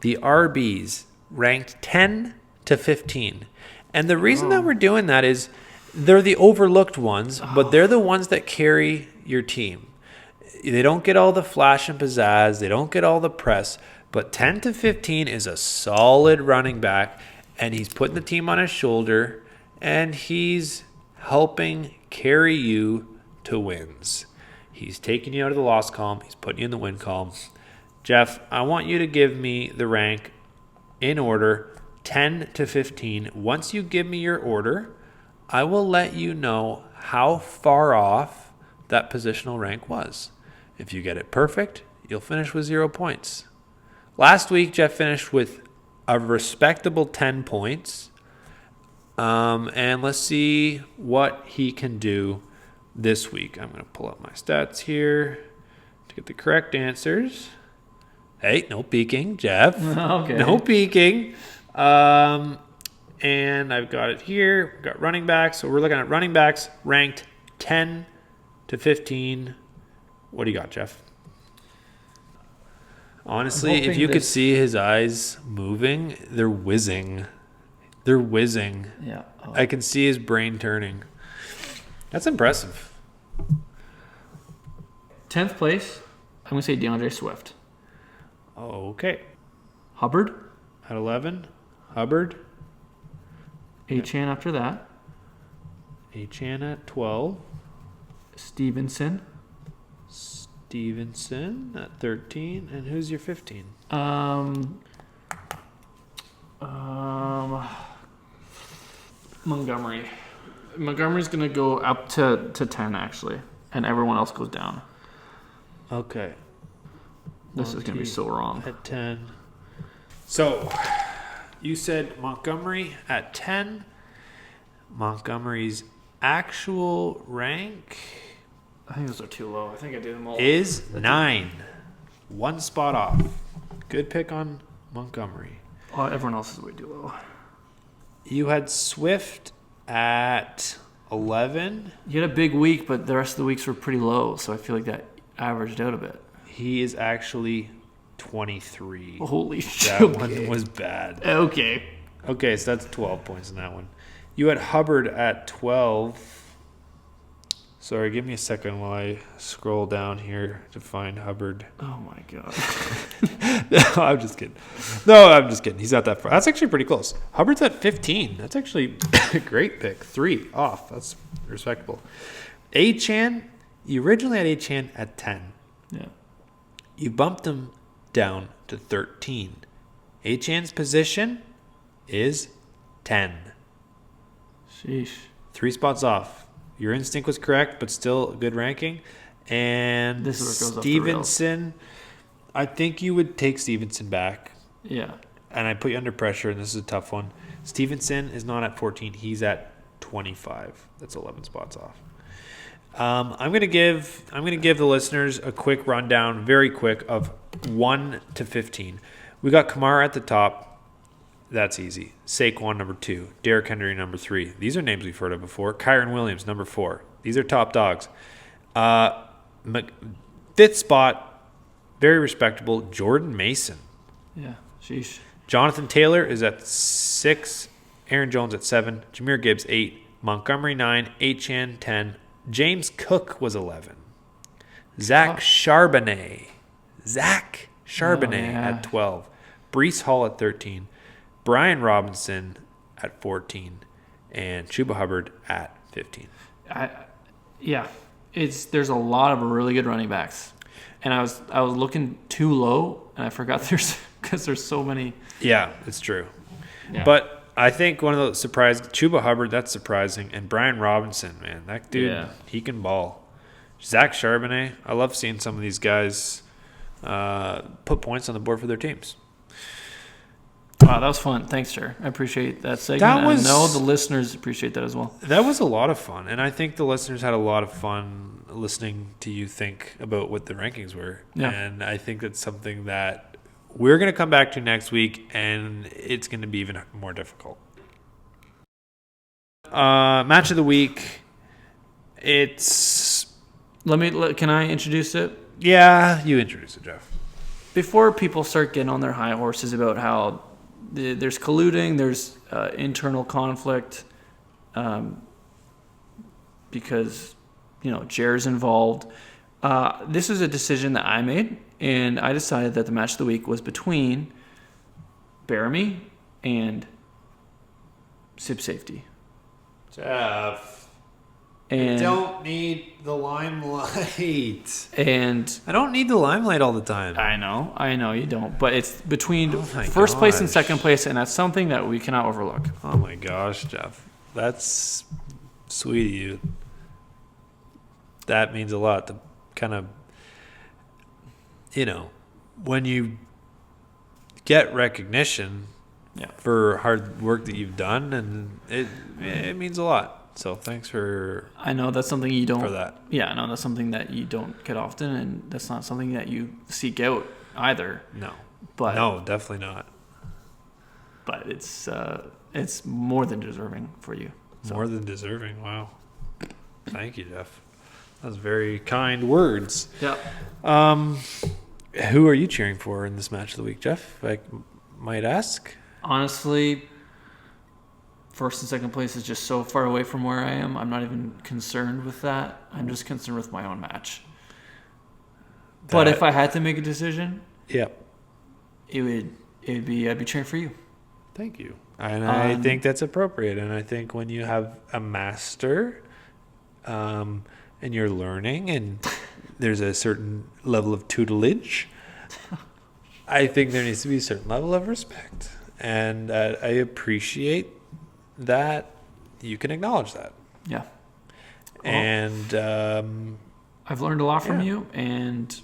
the RBs ranked 10 to 15. And the reason that we're doing that is they're the overlooked ones, but they're the ones that carry your team. They don't get all the flash and pizzazz. They don't get all the press. But 10 to 15 is a solid running back, and he's putting the team on his shoulder, and he's helping carry you to wins. He's taking you out of the loss column. He's putting you in the win column. Jeff, I want you to give me the rank in order, 10 to 15. Once you give me your order, I will let you know how far off that positional rank was. If you get it perfect, you'll finish with 0 points. Last week, Jeff finished with a respectable 10 points. And let's see what he can do this week. I'm going to pull up my stats here to get the correct answers. Hey, no peeking, Jeff. Okay. No peeking. And I've got it here. We've got running backs. So we're looking at running backs ranked 10 to 15. What do you got, Jeff? Honestly, if you could see his eyes moving, they're whizzing. They're whizzing. Yeah. I can see his brain turning. That's impressive. 10th place, I'm going to say DeAndre Swift. Okay. Hubbard. At 11, Hubbard. Achane after that. Achane at 12. Stevenson at 13. And who's your 15? Montgomery. Montgomery's going to go up to 10, actually. And everyone else goes down. Okay. This is going to be so wrong. At 10. So, you said Montgomery at 10. Montgomery's actual rank I think those are too low. I think I did them all. is 9. 1 spot off. Good pick on Montgomery. Oh, everyone else is way too low. You had Swift at 11. You had a big week, but the rest of the weeks were pretty low, so I feel like that averaged out a bit. He is actually 23. Holy shit. That one was bad. Okay. Okay, so that's 12 points in that one. You had Hubbard at 12. Sorry, give me a second while I scroll down here to find Hubbard. Oh, my God. No, I'm just kidding. No, I'm just kidding. He's not that far. That's actually pretty close. Hubbard's at 15. That's actually a great pick. 3 off. That's respectable. Achan, you originally had Achan at 10. Yeah. You bumped him down to 13. Achan's position is 10. Sheesh. 3 spots off. Your instinct was correct, but still a good ranking. And This is where it goes off the Stevenson, I think you would take Stevenson back. Yeah. And I put you under pressure, and this is a tough one. Stevenson is not at 14. He's at 25. That's 11 spots off. I'm gonna give the listeners a quick rundown, very quick, of 1 to 15. We got Kamara at the top. That's easy. Saquon, number 2. Derrick Henry, number 3. These are names we've heard of before. Kyron Williams, number 4. These are top dogs. 5th spot, very respectable, Jordan Mason. Yeah. Sheesh. Jonathan Taylor is at 6. Aaron Jones at 7. Jahmyr Gibbs, 8. Montgomery, 9. Achan, 10. James Cook was 11. Zach Charbonnet. At 12. Breece Hall at 13. Brian Robinson at 14. And Chuba Hubbard at 15. There's a lot of really good running backs. And I was looking too low, and I forgot there's so many. Yeah, it's true. Yeah. But I think one of the Chuba Hubbard, that's surprising. And Brian Robinson, man, that dude, he can ball. Zach Charbonnet, I love seeing some of these guys put points on the board for their teams. Wow, that was fun. Thanks, Jer. I appreciate that segment. I know the listeners appreciate that as well. That was a lot of fun. And I think the listeners had a lot of fun listening to you think about what the rankings were. Yeah. And I think that's something that we're going to come back to next week, and it's going to be even more difficult. Match of the week. It's... Can I introduce it? Yeah, you introduce it, Jeff. Before people start getting on their high horses about how there's colluding, there's internal conflict, because Jer's involved. This is a decision that I made, and I decided that the match of the week was between Baramy and Sip Safety. Jeff. And I don't need the limelight. And I don't need the limelight all the time. I know you don't. But it's between first gosh. place and second place, and that's something that we cannot overlook. Oh my gosh, Jeff. That's sweet of you. That means a lot to kind of, when you get recognition for hard work that you've done, and it means a lot. So thanks for. I know that's something you don't. For that. Yeah, I know that's something that you don't get often, and that's not something that you seek out either. No. But no, definitely not. But it's more than deserving for you. So. More than deserving. Wow. Thank you, Jeff. That was very kind words. Yeah. Who are you cheering for in this match of the week, Jeff? If I might ask. Honestly, first and second place is just so far away from where I am. I'm not even concerned with that. I'm just concerned with my own match. But if I had to make a decision, I'd be cheering for you. Thank you. And I think that's appropriate. And I think when you have a master, and you're learning, and there's a certain level of tutelage, I think there needs to be a certain level of respect. And I appreciate that you can acknowledge that. Yeah. Well, and I've learned a lot from you, and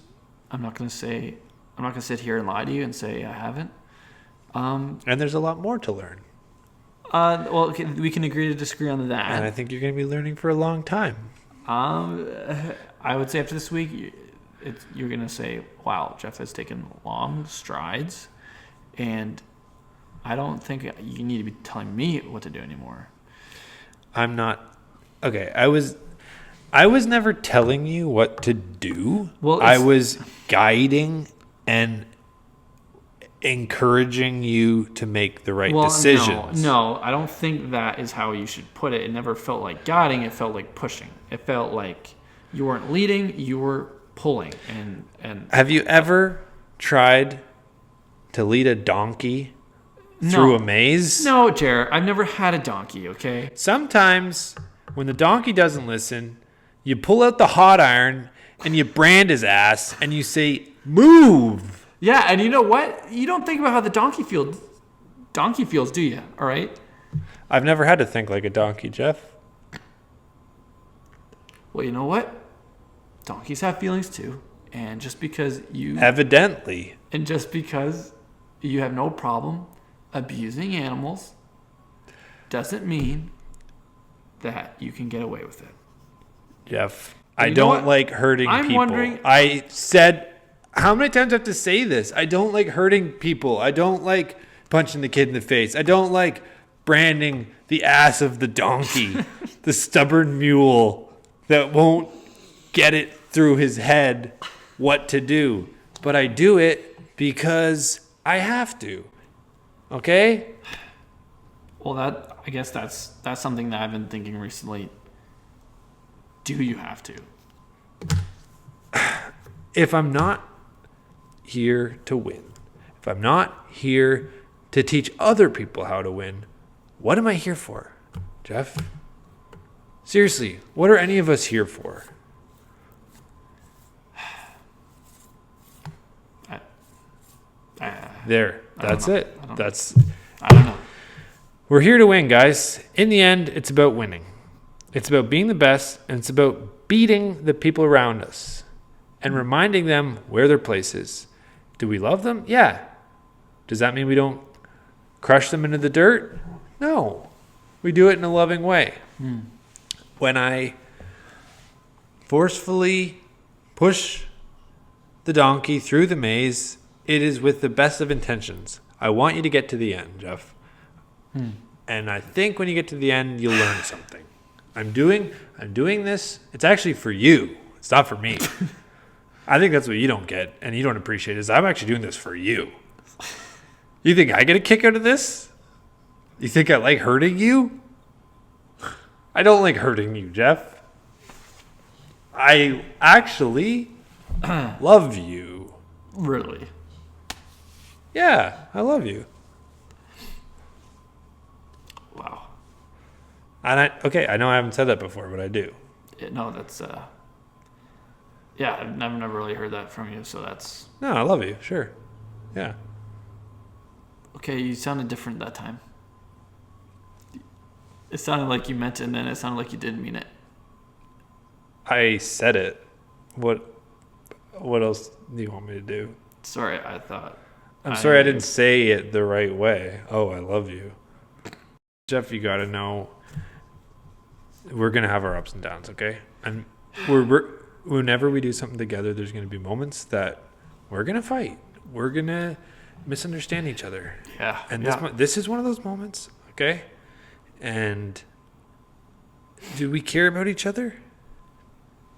I'm not going to sit here and lie to you and say I haven't. And there's a lot more to learn. We can agree to disagree on that. And I think you're going to be learning for a long time. I would say after this week, you're going to say, wow, Jeff has taken long strides, and I don't think you need to be telling me what to do anymore. I'm not Okay, I was never telling you what to do. Well, I was guiding and encouraging you to make the right decisions. No, I don't think that is how you should put it. It never felt like guiding. It felt like pushing. It felt like you weren't leading, you were pulling. And have you ever tried to lead a donkey through a maze? No, Jer, I've never had a donkey, okay? Sometimes when the donkey doesn't listen, you pull out the hot iron and you brand his ass and you say, move. Yeah, and you know what? You don't think about how the donkey feels, do you? All right? I've never had to think like a donkey, Jeff. Well, you know what? Donkeys have feelings too. And just because you Evidently. And just because you have no problem abusing animals doesn't mean that you can get away with it. Jeff, But I you know don't what? like hurting I'm people. wondering- I said, how many times do I have to say this? I don't like hurting people. I don't like punching the kid in the face. I don't like branding the ass of the donkey, the stubborn mule that won't get it through his head what to do. But I do it because I have to. Okay? Well, I guess that's something that I've been thinking recently. Do you have to? If I'm not here to win, if I'm not here to teach other people how to win, what am I here for, Jeff? Seriously, what are any of us here for? There, that's it. I don't know. We're here to win, guys. In the end, it's about winning. It's about being the best, and it's about beating the people around us and reminding them where their place is. Do we love them? Yeah. Does that mean we don't crush them into the dirt? No. We do it in a loving way. When I forcefully push the donkey through the maze, it is with the best of intentions. I want you to get to the end, Jeff. And I think when you get to the end, you'll learn something. I'm doing this. It's actually for you. It's not for me. I think that's what you don't get and you don't appreciate is I'm actually doing this for you. You think I get a kick out of this? You think I like hurting you? I don't like hurting you, Jeff. I actually love you. Really? Yeah, I love you. Wow. And I know I haven't said that before, but I do. Yeah, no, that's yeah, I've never really heard that from you, so that's No, I love you. Sure. Yeah. okay. You sounded different that time. It sounded like you meant it, and then it sounded like you didn't mean it. I said it. What else do you want me to do? Sorry, I thought. I'm sorry I didn't say it the right way. Oh, I love you. Jeff, you got to know we're going to have our ups and downs, okay? And whenever we do something together, there's going to be moments that we're going to fight. We're going to misunderstand each other. Yeah. And this is one of those moments, okay? And do we care about each other?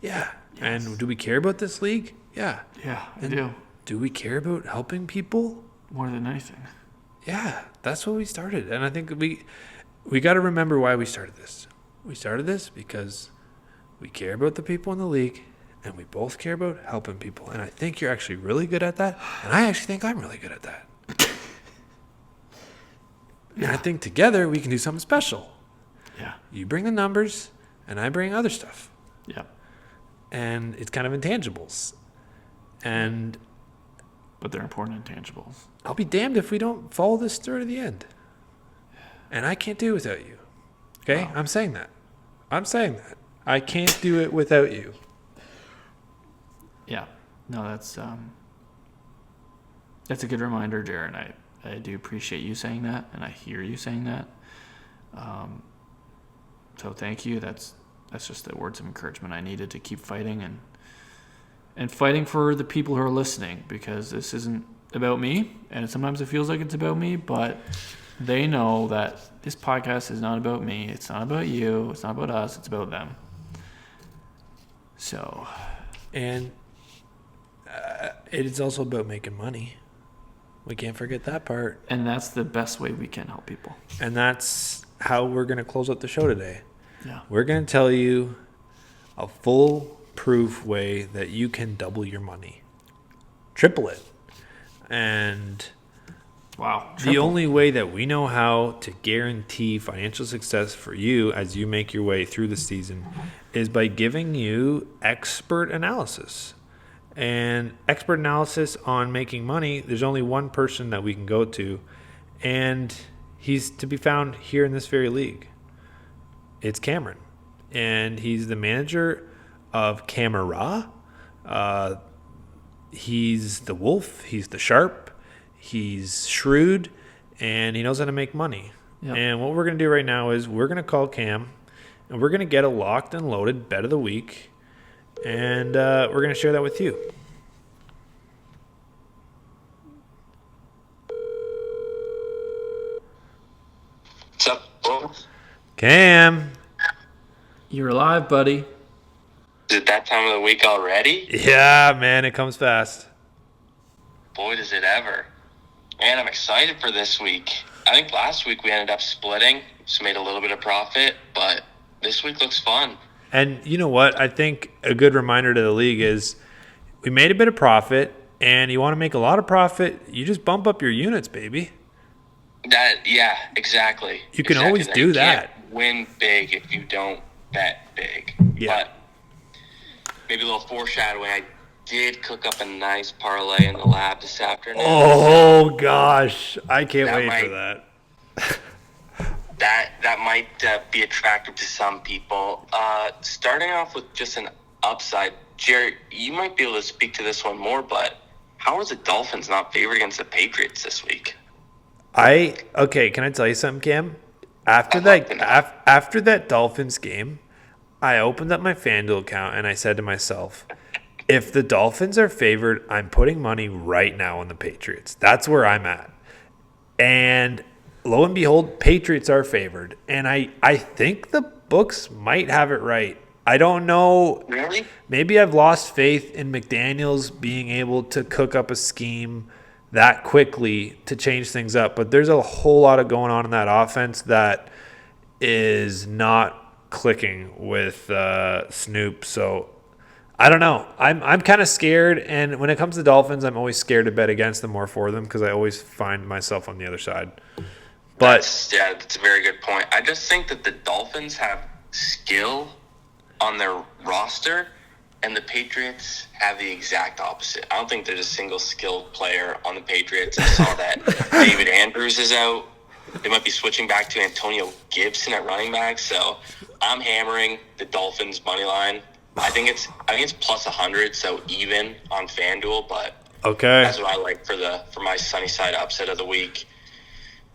Yeah. Yes. And do we care about this league? Yeah. Yeah, I And do. do we care about helping people? More than anything. Yeah, that's what we started. And I think we got to remember why we started this. We started this because we care about the people in the league and we both care about helping people. And I think you're actually really good at that. And I actually think I'm really good at that. And I think together we can do something special. Yeah. You bring the numbers and I bring other stuff. Yeah. And it's kind of intangibles. And But they're important intangibles. I'll be damned if we don't follow this through to the end. And I can't do it without you. Okay? Wow. I'm saying that. I can't do it without you. Yeah. No, that's a good reminder, Jer, and I do appreciate you saying that, and I hear you saying that. So thank you. That's just the words of encouragement I needed to keep fighting and fighting for the people who are listening, because this isn't about me, and sometimes it feels like it's about me, but They know that this podcast is not about me. It's not about you. It's not about us. It's about them. So. And it is also about making money. We can't forget that part. And that's the best way we can help people. And that's how we're going to close out the show today. Yeah. We're going to tell you a foolproof way that you can double your money. Triple it. And wow. the only way that we know how to guarantee financial success for you as you make your way through the season is by giving you expert analysis. And expert analysis on making money, there's only one person that we can go to, and he's to be found here in this very league. It's Cameron. And he's the manager of Camera. He's the wolf. He's the sharp. He's shrewd. And he knows how to make money. Yep. And what we're going to do right now is we're going to call Cam. And we're going to get a locked and loaded bet of the week. And we're going to share that with you. What's up, bro? Cam. You're alive, buddy. Is it that time of the week already? Yeah, man, it comes fast. Boy, does it ever. Man, I'm excited for this week. I think last week we ended up splitting, so made a little bit of profit, but this week looks fun. And you know what? I think a good reminder to the league is we made a bit of profit, and you want to make a lot of profit, you just bump up your units, baby. Yeah, exactly. You can always do that. You can't win big if you don't bet big. Yeah. But maybe a little foreshadowing. I did cook up a nice parlay in the lab this afternoon. Oh, gosh. I can't wait for that. That might be attractive to some people. Starting off with just an upside, Jer, you might be able to speak to this one more, but how are the Dolphins not favored against the Patriots this week? Okay, can I tell you something, Cam? After that Dolphins game, I opened up my FanDuel account and I said to myself, if the Dolphins are favored, I'm putting money right now on the Patriots. That's where I'm at. And lo and behold, Patriots are favored. And I think the books might have it right. I don't know. Really? Maybe I've lost faith in McDaniels being able to cook up a scheme that quickly to change things up. But there's a whole lot of going on in that offense that is not clicking with Snoop. So I don't know. I'm kind of scared. And when it comes to Dolphins, I'm always scared to bet against them or for them because I always find myself on the other side. But that's a very good point. I just think that the Dolphins have skill on their roster, and the Patriots have the exact opposite. I don't think there's a single skilled player on the Patriots. I saw that David Andrews is out. They might be switching back to Antonio Gibson at running back. So I'm hammering the Dolphins money line. I think it's plus 100, so even on FanDuel. But okay, that's what I like for my sunny side upset of the week.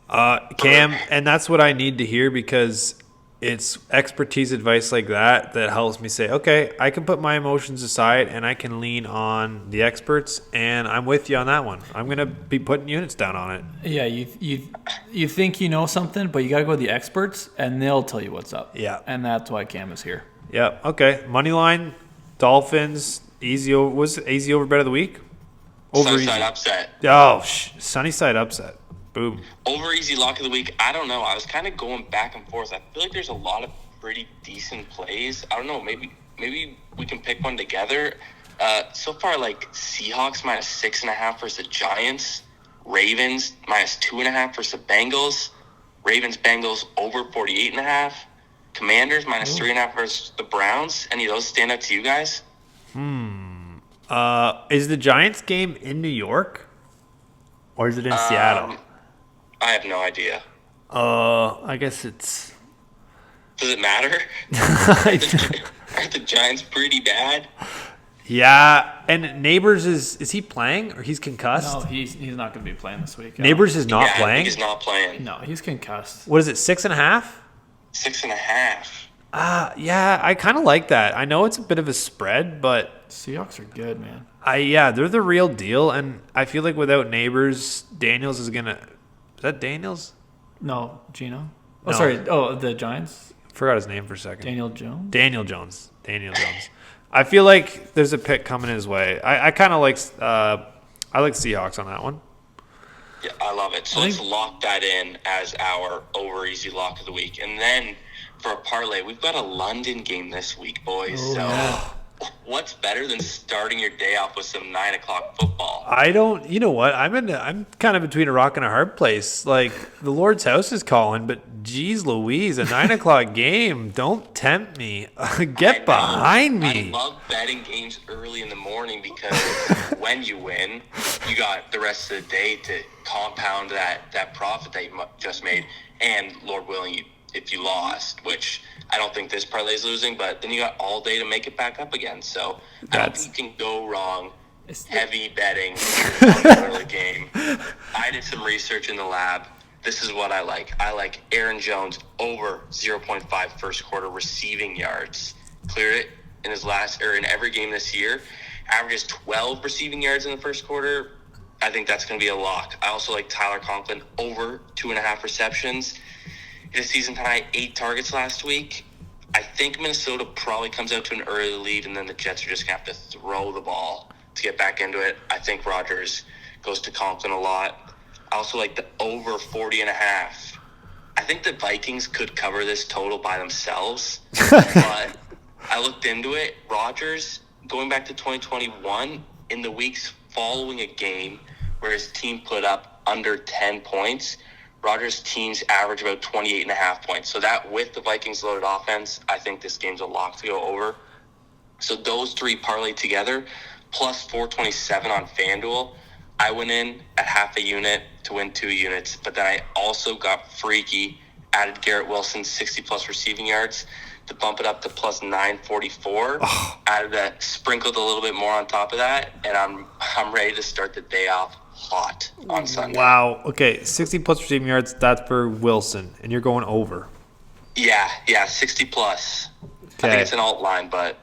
Cam, and that's what I need to hear because it's expertise advice like that helps me say, okay, I can put my emotions aside and I can lean on the experts, and I'm with you on that one. I'm going to be putting units down on it. Yeah, you think you know something, but you got to go to the experts, and they'll tell you what's up. Yeah. And that's why Cam is here. Yeah, okay. Money line, Dolphins, easy over bet of the week? Sunny side upset. Oh, sunny side upset. Boom. Over easy lock of the week, I don't know. I was kind of going back and forth. I feel like there's a lot of pretty decent plays. I don't know. Maybe we can pick one together. So far, like Seahawks minus 6.5 versus the Giants. Ravens minus 2.5 versus the Bengals. Ravens Bengals over 48.5. Commanders minus 3.5 versus the Browns. Any of those stand out to you guys? Is the Giants game in New York? Or is it in Seattle? I have no idea. I guess it's... Does it matter? Are the Giants pretty bad? Yeah, and Neighbors is he playing or he's concussed? No, he's not going to be playing this week. Neighbors is not playing? He's not playing. No, he's concussed. What is it, 6.5? 6.5. Yeah, I kind of like that. I know it's a bit of a spread, but... Seahawks are good, man. They're the real deal, and I feel like without Neighbors, Daniels is going to... Is that Daniels? No, Gino. Oh, No. sorry. Oh, the Giants. Forgot his name for a second. Daniel Jones. Daniel Jones. I feel like there's a pick coming his way. I kind of like Seahawks on that one. Yeah, I love it. So let's lock that in as our over easy lock of the week. And then for a parlay, we've got a London game this week, boys. Oh, so yeah. what's better than starting your day off with some 9 o'clock football? You know what? I'm kind of between a rock and a hard place. Like, the Lord's house is calling, but geez Louise, a 9 o'clock game. Don't tempt me. Get behind me. I love betting games early in the morning because when you win, you got the rest of the day to compound that profit that you just made. And Lord willing, if you lost, which I don't think this parlay is losing, but then you got all day to make it back up again. So I don't think you can go wrong. Heavy betting on the early game. I did some research in the lab. This is what I like. I like Aaron Jones over 0.5 first quarter receiving yards. Cleared it in every game this year. Averages 12 receiving yards in the first quarter. I think that's going to be a lock. I also like Tyler Conklin over 2.5 receptions. Hit a season high 8 targets last week. I think Minnesota probably comes out to an early lead, and then the Jets are just going to have to throw the ball to get back into it. I think Rodgers goes to Conklin a lot. I also like the over 40.5. I think the Vikings could cover this total by themselves, but I looked into it. Rodgers, going back to 2021, in the weeks following a game where his team put up under 10 points, Rodgers' teams average about 28.5 points. So that with the Vikings loaded offense, I think this game's a lock to go over. So those three parlay together, plus 427 on FanDuel. I went in at half a unit to win 2 units, but then I also got freaky, added Garrett Wilson 60-plus receiving yards to bump it up to plus 944. Added that, sprinkled a little bit more on top of that, and I'm ready to start the day off hot on Sunday. Wow. Okay, 60-plus receiving yards, that's for Wilson, and you're going over. Yeah, 60-plus. Okay. I think it's an alt line, but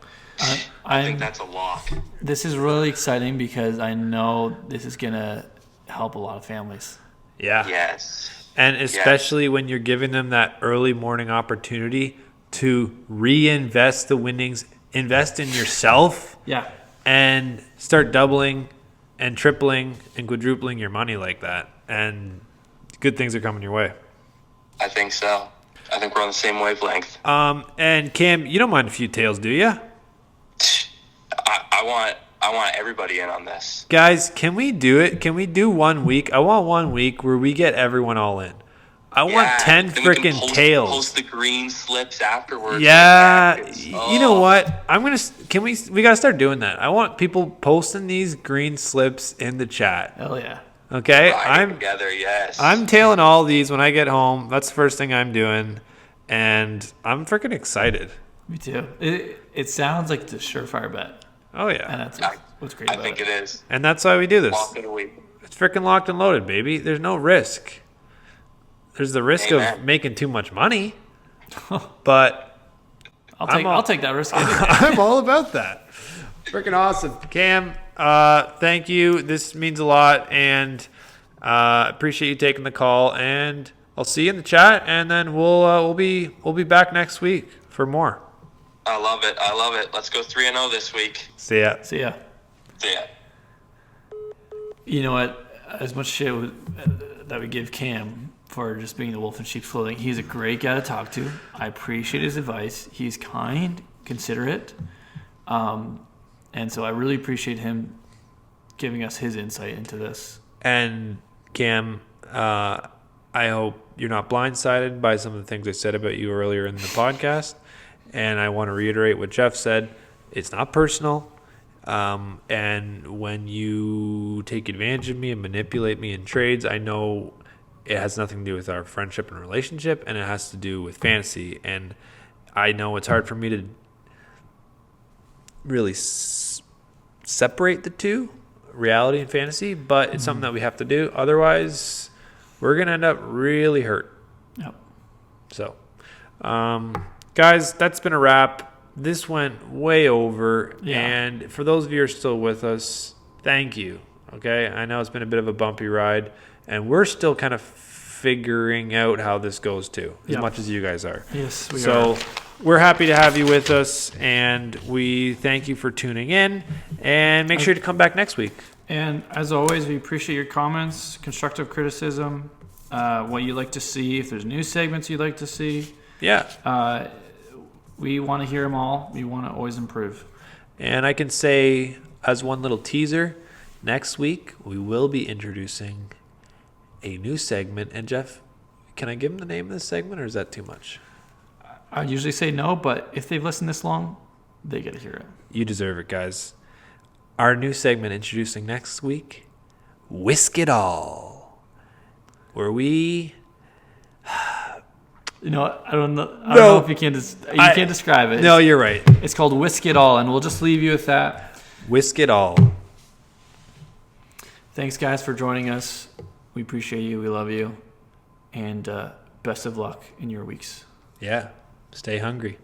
I think that's a lock. This is really exciting because I know this is going to help a lot of families. Yeah. Yes. And especially when you're giving them that early morning opportunity to reinvest the winnings, invest in yourself, and start doubling and tripling and quadrupling your money like that. And good things are coming your way. I think so. I think we're on the same wavelength. And Cam, you don't mind a few tails, do you? I want everybody in on this. Guys, can we do it? Can we do 1 week? I want 1 week where we get everyone all in. I want 10 freaking tails. Post the green slips afterwards. Yeah, you know what? We got to start doing that. I want people posting these green slips in the chat. Hell yeah. Okay, Together, yes. I'm tailing all these when I get home. That's the first thing I'm doing, and I'm freaking excited. Me too. It sounds like the surefire bet. Oh yeah, And that's what's great about it. I think it is. And that's why we do this. Lock of the week. It's freaking locked and loaded, baby. There's no risk. There's the risk of making too much money, but I'll take that risk. I'm all about that. Freaking awesome, Cam. Thank you. This means a lot, and appreciate you taking the call. And I'll see you in the chat, and then we'll be back next week for more. I love it. Let's go 3-0 this week. See ya. See ya. You know what? As much shit that we give Cam for just being the wolf in sheep's clothing, he's a great guy to talk to. I appreciate his advice. He's kind, considerate, and so I really appreciate him giving us his insight into this. And Cam, I hope you're not blindsided by some of the things I said about you earlier in the podcast. And I want to reiterate what Jeff said. It's not personal. And when you take advantage of me and manipulate me in trades, I know it has nothing to do with our friendship and relationship, and it has to do with fantasy. And I know it's hard for me to really separate the two, reality and fantasy, but it's something that we have to do. Otherwise, we're going to end up really hurt. Yep. So, guys, that's been a wrap. This went way over. Yeah. And for those of you who are still with us, thank you. Okay? I know it's been a bit of a bumpy ride, and we're still kind of figuring out how this goes too, as Yeah. much as you guys are. Yes, we are. So we're happy to have you with us, and we thank you for tuning in. And make sure to come back next week. And as always, we appreciate your comments, constructive criticism, what you'd like to see, if there's new segments you'd like to see. Yeah. We want to hear them all. We want to always improve. And I can say, as one little teaser, next week we will be introducing a new segment. And Jeff, can I give him the name of this segment, or is that too much? I usually say no, but if they've listened this long, they get to hear it. You deserve it, guys. Our new segment introducing next week, Whisk It All, where we... You know, I don't know if you can can't describe it. No, you're right. It's called Whisk It All, and we'll just leave you with that. Whisk It All. Thanks, guys, for joining us. We appreciate you. We love you. And best of luck in your weeks. Yeah. Stay hungry.